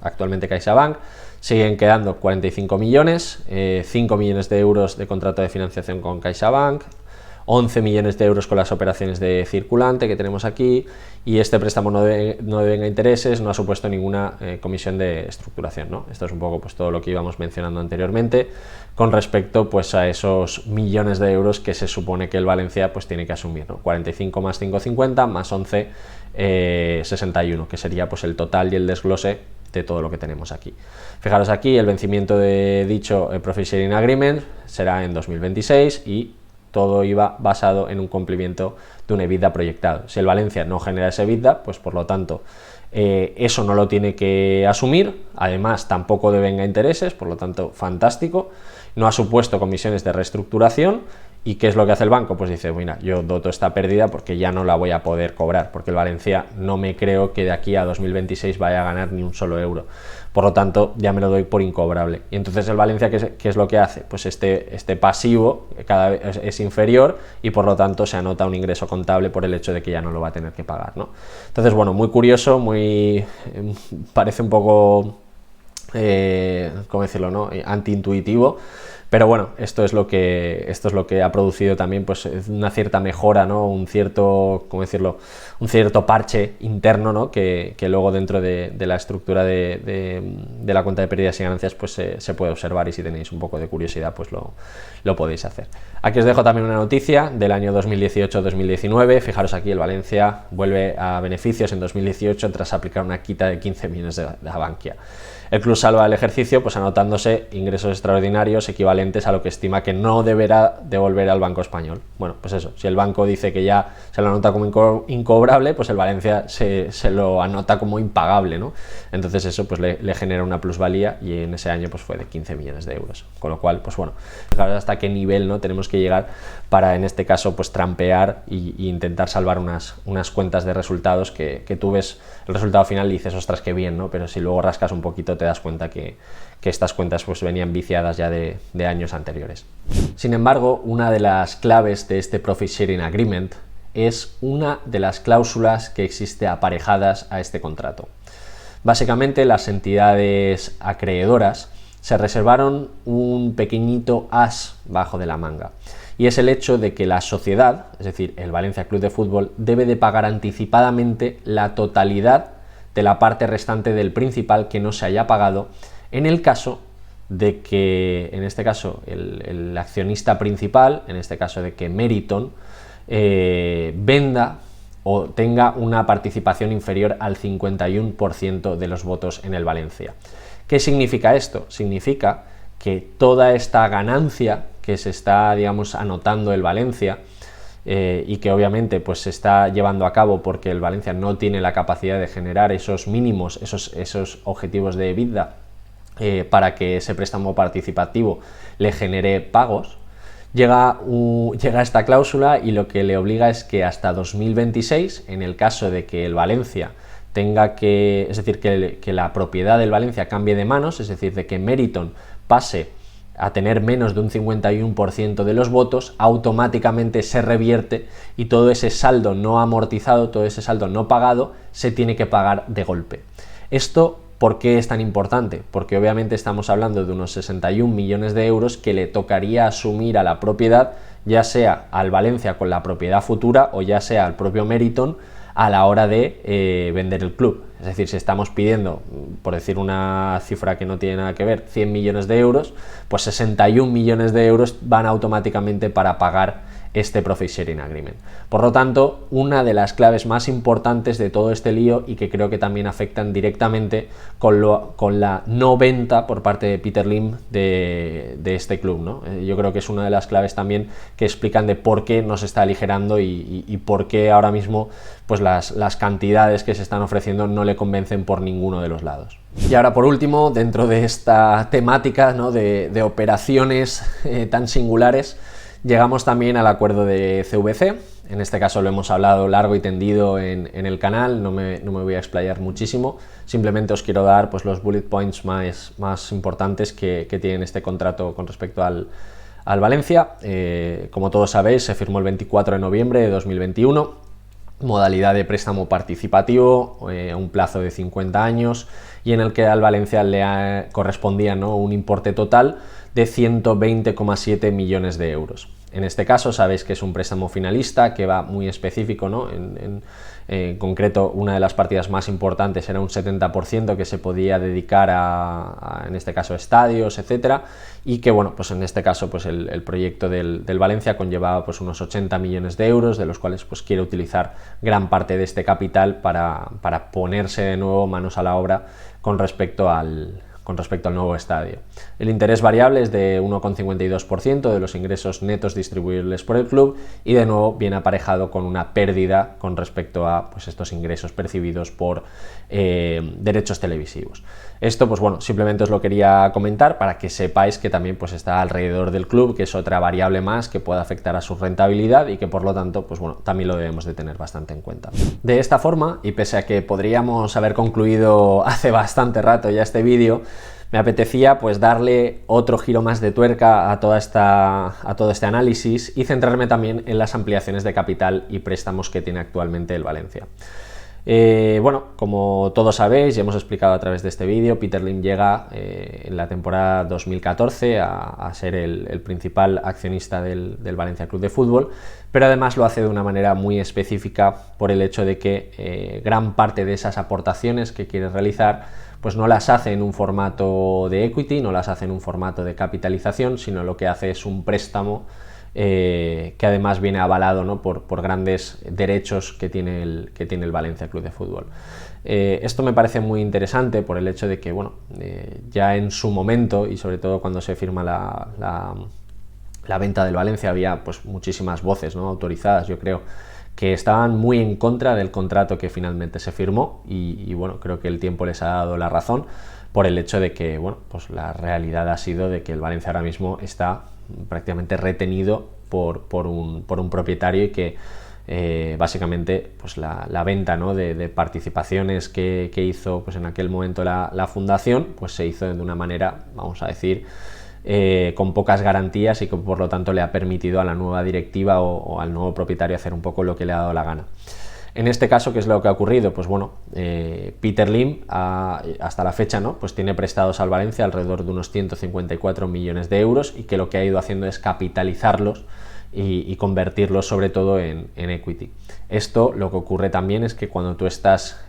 actualmente CaixaBank, siguen quedando 45 millones, 5 millones de euros de contrato de financiación con CaixaBank, 11 millones de euros con las operaciones de circulante que tenemos aquí, y este préstamo no devenga intereses, no ha supuesto ninguna comisión de estructuración, ¿no? Esto es un poco pues todo lo que íbamos mencionando anteriormente con respecto pues a esos millones de euros que se supone que el Valencia pues tiene que asumir, ¿no? 45 más 5,50 más 11, 61, que sería pues el total y el desglose de todo lo que tenemos aquí. Fijaros aquí, el vencimiento de dicho Profit Sharing Agreement será en 2026 y todo iba basado en un cumplimiento de un EBITDA proyectado. Si el Valencia no genera ese EBITDA, pues por lo tanto eso no lo tiene que asumir, además tampoco devenga intereses, por lo tanto fantástico, no ha supuesto comisiones de reestructuración. ¿Y qué es lo que hace el banco? Pues dice, mira, yo doto esta pérdida porque ya no la voy a poder cobrar, porque el Valencia no me creo que de aquí a 2026 vaya a ganar ni un solo euro. Por lo tanto, ya me lo doy por incobrable. Y entonces el Valencia, ¿qué es lo que hace? Pues este pasivo cada vez es inferior y por lo tanto se anota un ingreso contable por el hecho de que ya no lo va a tener que pagar, ¿no? Entonces, bueno, muy curioso, parece un poco, ¿cómo decirlo, no? Antiintuitivo. Pero bueno, esto es lo que ha producido también pues una cierta mejora, ¿no? Un cierto, ¿cómo decirlo? Un cierto parche interno, ¿no? Que luego dentro de la estructura de la cuenta de pérdidas y ganancias pues se puede observar, y si tenéis un poco de curiosidad pues lo podéis hacer. Aquí os dejo también una noticia del año 2018-2019. Fijaros aquí, el Valencia vuelve a beneficios en 2018 tras aplicar una quita de 15 millones de Abankia. El club salva el ejercicio pues anotándose ingresos extraordinarios equivalentes a lo que estima que no deberá devolver al Banco Español. Bueno, pues eso, si el banco dice que ya se lo anota como incobrable, pues el Valencia se lo anota como impagable, ¿no? Entonces eso pues le genera una plusvalía, y en ese año pues fue de 15 millones de euros. Con lo cual, pues bueno, fijaros hasta qué nivel, ¿no? Tenemos que llegar para, en este caso, pues trampear y intentar salvar unas cuentas de resultados que tú ves el resultado final y dices, ostras, qué bien, ¿no? Pero si luego rascas un poquito te das cuenta que estas cuentas pues venían viciadas ya de años anteriores. Sin embargo, una de las claves de este Profit Sharing Agreement es una de las cláusulas que existe aparejadas a este contrato. Básicamente, las entidades acreedoras se reservaron un pequeñito as bajo de la manga, y es el hecho de que la sociedad, es decir, el Valencia Club de Fútbol, debe de pagar anticipadamente la totalidad de la parte restante del principal que no se haya pagado, en el caso de que, en este caso, el accionista principal, en este caso de que Meriton, venda o tenga una participación inferior al 51% de los votos en el Valencia. ¿Qué significa esto? Significa que toda esta ganancia que se está, digamos, anotando el Valencia, y que obviamente pues se está llevando a cabo porque el Valencia no tiene la capacidad de generar esos mínimos, esos objetivos de EBITDA para que ese préstamo participativo le genere pagos, llega esta cláusula, y lo que le obliga es que hasta 2026, en el caso de que el Valencia es decir, que la propiedad del Valencia cambie de manos, es decir, de que Meriton pase a tener menos de un 51% de los votos, automáticamente se revierte y todo ese saldo no amortizado, todo ese saldo no pagado, se tiene que pagar de golpe. Esto, ¿por qué es tan importante? Porque obviamente estamos hablando de unos 61 millones de euros que le tocaría asumir a la propiedad, ya sea al Valencia con la propiedad futura o ya sea al propio Meriton a la hora de vender el club. Es decir, si estamos pidiendo, por decir una cifra que no tiene nada que ver, 100 millones de euros, pues 61 millones de euros van automáticamente para pagar este Profit Sharing Agreement. Por lo tanto, una de las claves más importantes de todo este lío, y que creo que también afectan directamente con la no venta por parte de Peter Lim de este club, ¿no? Yo creo que es una de las claves también que explican de por qué nos está aligerando y por qué ahora mismo pues las cantidades que se están ofreciendo no le convencen por ninguno de los lados. Y ahora, por último, dentro de esta temática, ¿no? de operaciones tan singulares, llegamos también al acuerdo de CVC. En este caso lo hemos hablado largo y tendido en el canal, no me voy a explayar muchísimo, simplemente os quiero dar pues los bullet points más importantes que tiene este contrato con respecto al al Valencia. Como todos sabéis, se firmó el 24 de noviembre de 2021, modalidad de préstamo participativo, un plazo de 50 años y en el que al Valencia le correspondía, ¿no?, un importe total de 120,7 millones de euros. En este caso sabéis que es un préstamo finalista que va muy específico, ¿no? En concreto, una de las partidas más importantes era un 70% que se podía dedicar en este caso, estadios, etcétera, y que, bueno, pues en este caso, pues el proyecto del Valencia conllevaba pues unos 80 millones de euros, de los cuales pues quiere utilizar gran parte de este capital para ponerse de nuevo manos a la obra con respecto al nuevo estadio. El interés variable es de 1,52% de los ingresos netos distribuibles por el club y de nuevo viene aparejado con una pérdida con respecto a pues, estos ingresos percibidos por derechos televisivos. Esto, pues bueno, simplemente os lo quería comentar para que sepáis que también pues, está alrededor del club, que es otra variable más que puede afectar a su rentabilidad y que por lo tanto, pues bueno, también lo debemos de tener bastante en cuenta. De esta forma, y pese a que podríamos haber concluido hace bastante rato ya este vídeo, me apetecía pues darle otro giro más de tuerca a todo este análisis y centrarme también en las ampliaciones de capital y préstamos que tiene actualmente el Valencia. Bueno, como todos sabéis y hemos explicado a través de este vídeo, Peter Lim llega en la temporada 2014 a ser el principal accionista del Valencia Club de Fútbol, pero además lo hace de una manera muy específica por el hecho de que gran parte de esas aportaciones que quiere realizar pues no las hace en un formato de equity, no las hace en un formato de capitalización, sino lo que hace es un préstamo que además viene avalado, ¿no?, por grandes derechos que tiene el Valencia Club de Fútbol. Esto me parece muy interesante por el hecho de que, bueno, ya en su momento y sobre todo cuando se firma la venta del Valencia había pues muchísimas voces, ¿no?, autorizadas, yo creo, que estaban muy en contra del contrato que finalmente se firmó y bueno, creo que el tiempo les ha dado la razón por el hecho de que, bueno, pues la realidad ha sido de que el Valencia ahora mismo está prácticamente retenido por un propietario y que básicamente pues la venta, ¿no?, de participaciones que hizo pues en aquel momento la fundación pues se hizo de una manera, vamos a decir, con pocas garantías y que por lo tanto le ha permitido a la nueva directiva o al nuevo propietario hacer un poco lo que le ha dado la gana. En este caso, ¿qué es lo que ha ocurrido? Pues bueno, Peter Lim hasta la fecha, ¿no?, pues tiene prestados al Valencia alrededor de unos 154 millones de euros y que lo que ha ido haciendo es capitalizarlos y convertirlos sobre todo en equity. Esto lo que ocurre también es que cuando tú estás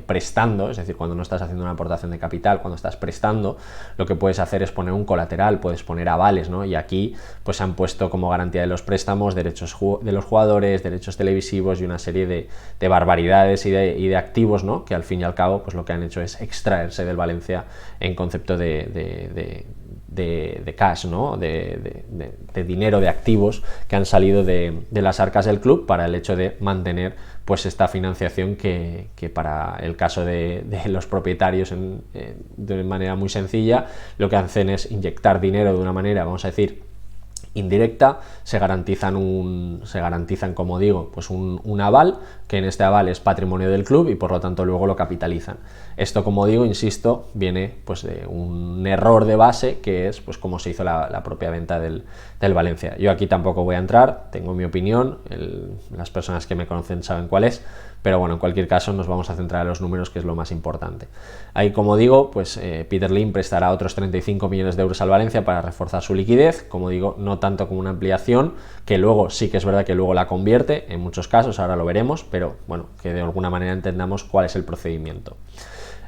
prestando, es decir, cuando no estás haciendo una aportación de capital, cuando estás prestando, lo que puedes hacer es poner un colateral, puedes poner avales, ¿no? Y aquí pues se han puesto como garantía de los préstamos derechos de los jugadores, derechos televisivos y una serie de barbaridades y de activos, ¿no?, que al fin y al cabo pues lo que han hecho es extraerse del Valencia en concepto de cash, ¿no?, de dinero, de activos que han salido de las arcas del club para el hecho de mantener pues esta financiación que para el caso de los propietarios de manera muy sencilla lo que hacen es inyectar dinero de una manera, vamos a decir, indirecta, se garantizan como digo pues un aval, que en este aval es patrimonio del club y por lo tanto luego lo capitalizan. Esto, como digo, insisto, viene pues de un error de base que es pues cómo se hizo la propia venta del Valencia. Yo aquí tampoco voy a entrar, tengo mi opinión, las personas que me conocen saben cuál es, pero bueno, en cualquier caso nos vamos a centrar en los números, que es lo más importante. Ahí, como digo, pues Peter Lim prestará otros 35 millones de euros al Valencia para reforzar su liquidez, como digo, no tanto como una ampliación, que luego sí que es verdad que luego la convierte en muchos casos, ahora lo veremos, pero bueno, que de alguna manera entendamos cuál es el procedimiento.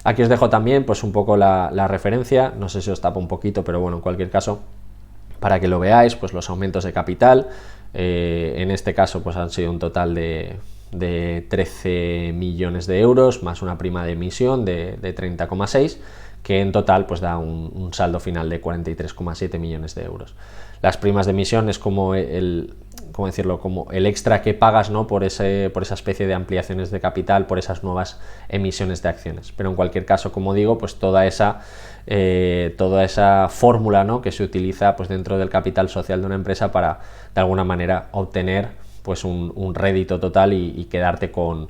Aquí os dejo también pues un poco la referencia, no sé si os tapo un poquito, pero bueno, en cualquier caso, para que lo veáis, pues los aumentos de capital, en este caso pues han sido un total de 13 millones de euros, más una prima de emisión de 30,6, que en total pues da un saldo final de 43,7 millones de euros. Las primas de emisión es como ¿cómo decirlo?, como el extra que pagas, ¿no?, por esa especie de ampliaciones de capital, por esas nuevas emisiones de acciones. Pero en cualquier caso, como digo, pues toda esa fórmula, ¿no?, que se utiliza pues dentro del capital social de una empresa para de alguna manera obtener pues un rédito total y quedarte con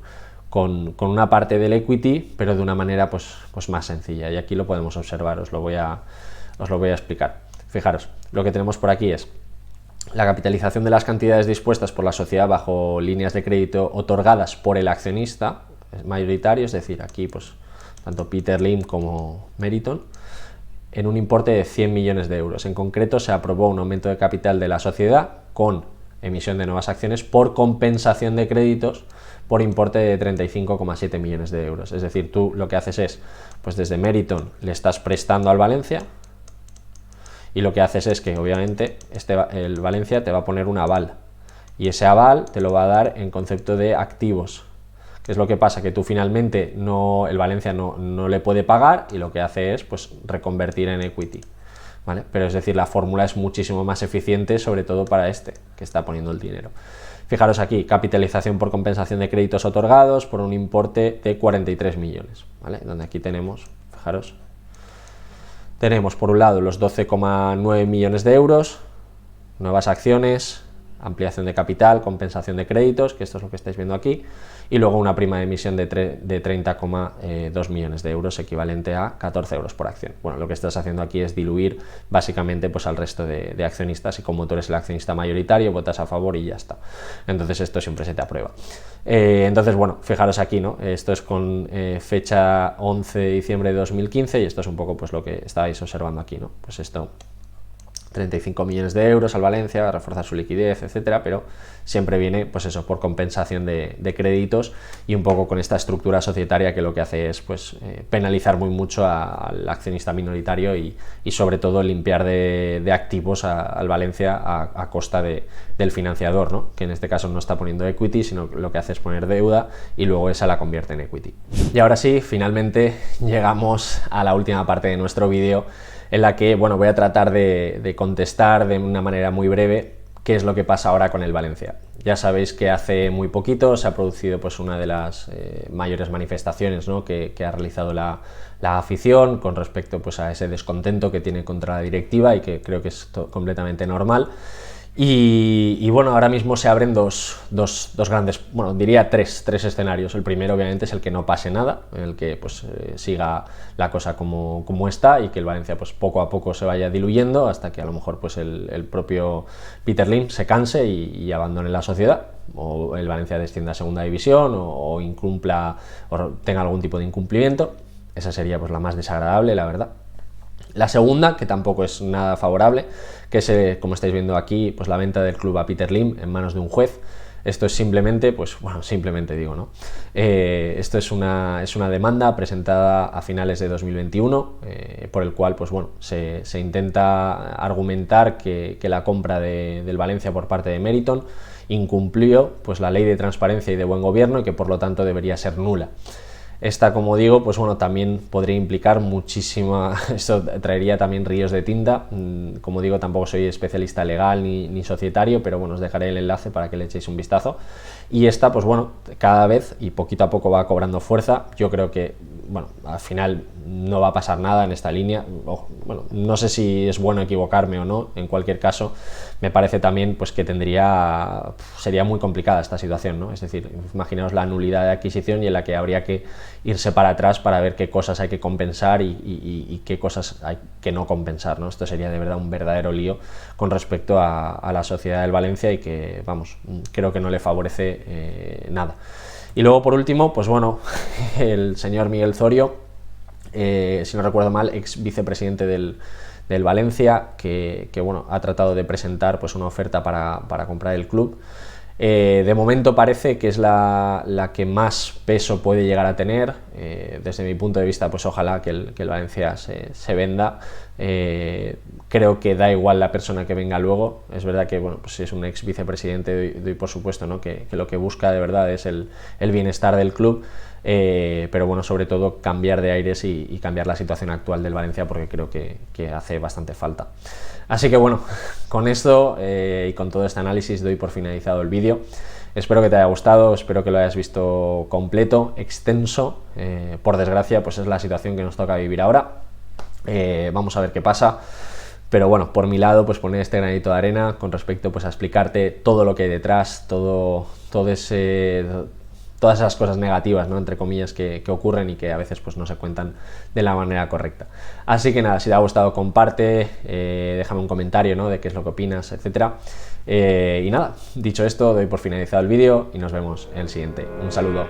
una parte del equity, pero de una manera pues más sencilla. Y aquí lo podemos observar, os lo voy a explicar. Fijaros, lo que tenemos por aquí es la capitalización de las cantidades dispuestas por la sociedad bajo líneas de crédito otorgadas por el accionista mayoritario, es decir, aquí pues tanto Peter Lim como Meriton, en un importe de 100 millones de euros. En concreto, se aprobó un aumento de capital de la sociedad con emisión de nuevas acciones por compensación de créditos por importe de 35,7 millones de euros. Es decir, tú lo que haces es, pues desde Meriton le estás prestando al Valencia, y lo que haces es que obviamente el Valencia te va a poner un aval, y ese aval te lo va a dar en concepto de activos. ¿Qué es lo que pasa? Que tú finalmente el Valencia no le puede pagar, y lo que hace es pues reconvertir en equity, ¿vale? Pero es decir, la fórmula es muchísimo más eficiente, sobre todo para que está poniendo el dinero. Fijaros aquí, capitalización por compensación de créditos otorgados por un importe de 43 millones, ¿vale? Donde aquí tenemos, fijaros, tenemos por un lado los 12,9 millones de euros, nuevas acciones, ampliación de capital, compensación de créditos, que esto es lo que estáis viendo aquí, y luego una prima de emisión de 30,2 millones de euros, equivalente a 14 euros por acción. Bueno, lo que estás haciendo aquí es diluir básicamente pues al resto de accionistas, y como tú eres el accionista mayoritario, votas a favor y ya está. Entonces esto siempre se te aprueba. Entonces, bueno, fijaros aquí, ¿no? Esto es con fecha 11 de diciembre de 2015, y esto es un poco pues lo que estáis observando aquí, ¿no? Pues esto, 35 millones de euros al Valencia, reforzar su liquidez, etcétera, pero siempre viene, pues eso, por compensación de créditos, y un poco con esta estructura societaria que lo que hace es pues penalizar muy mucho al accionista minoritario y sobre todo limpiar de activos al Valencia a costa del financiador, ¿no? Que en este caso no está poniendo equity, sino lo que hace es poner deuda y luego esa la convierte en equity. Y ahora sí, finalmente llegamos a la última parte de nuestro vídeo, en la que, bueno, voy a tratar de contestar de una manera muy breve qué es lo que pasa ahora con el Valencia. Ya sabéis que hace muy poquito se ha producido pues una de las mayores manifestaciones, ¿no?, que ha realizado la afición con respecto pues a ese descontento que tiene contra la directiva, y que creo que es completamente normal. Y bueno, ahora mismo se abren dos grandes, bueno, diría tres escenarios. El primero, obviamente, es el que no pase nada, en el que pues siga la cosa como está, y que el Valencia pues poco a poco se vaya diluyendo hasta que a lo mejor pues el propio Peter Lim se canse y abandone la sociedad, o el Valencia descienda a segunda división, o incumpla, o tenga algún tipo de incumplimiento. Esa sería pues la más desagradable, la verdad. La segunda, que tampoco es nada favorable, que es, como estáis viendo aquí, pues la venta del club a Peter Lim en manos de un juez. Esto es simplemente, pues bueno, simplemente digo, ¿no? Esto es una demanda presentada a finales de 2021, por el cual, pues bueno, se intenta argumentar que la compra del Valencia por parte de Meriton incumplió pues la ley de transparencia y de buen gobierno, y que por lo tanto debería ser nula. Esta, como digo, pues bueno, también podría implicar muchísima, esto traería también ríos de tinta. Como digo, tampoco soy especialista legal ni societario, pero bueno, os dejaré el enlace para que le echéis un vistazo. Y esta, pues bueno, cada vez y poquito a poco va cobrando fuerza. Yo creo que, bueno, al final no va a pasar nada en esta línea. Bueno, no sé si es bueno equivocarme o no. En cualquier caso, me parece también pues que sería muy complicada esta situación, ¿no? Es decir, imaginaos la nulidad de adquisición, y en la que habría que irse para atrás para ver qué cosas hay que compensar y qué cosas hay que no compensar, ¿no? Esto sería de verdad un verdadero lío con respecto a la sociedad del Valencia, y que, vamos, creo que no le favorece nada. Y luego, por último, pues bueno, el señor Miguel Zorio, si no recuerdo mal, ex vicepresidente del Valencia, que bueno, ha tratado de presentar pues una oferta para comprar el club. De momento parece que es la que más peso puede llegar a tener. Desde mi punto de vista, pues ojalá que el Valencia se venda. Creo que da igual la persona que venga luego. Es verdad que, bueno, pues si es un ex vicepresidente, doy por supuesto, ¿no?, que lo que busca de verdad es el bienestar del club. Pero bueno, sobre todo cambiar de aires y cambiar la situación actual del Valencia, porque creo que hace bastante falta. Así que bueno, con esto y con todo este análisis doy por finalizado el vídeo. Espero que te haya gustado, espero que lo hayas visto completo, extenso. Por desgracia, pues es la situación que nos toca vivir ahora. Vamos a ver qué pasa. Pero bueno, por mi lado, pues poner este granito de arena con respecto pues a explicarte todo lo que hay detrás, todo todas esas cosas negativas, ¿no? Entre comillas, que ocurren y que a veces pues no se cuentan de la manera correcta. Así que nada, si te ha gustado, comparte, déjame un comentario, ¿no? De qué es lo que opinas, etcétera. Y nada, dicho esto, doy por finalizado el vídeo y nos vemos en el siguiente. Un saludo.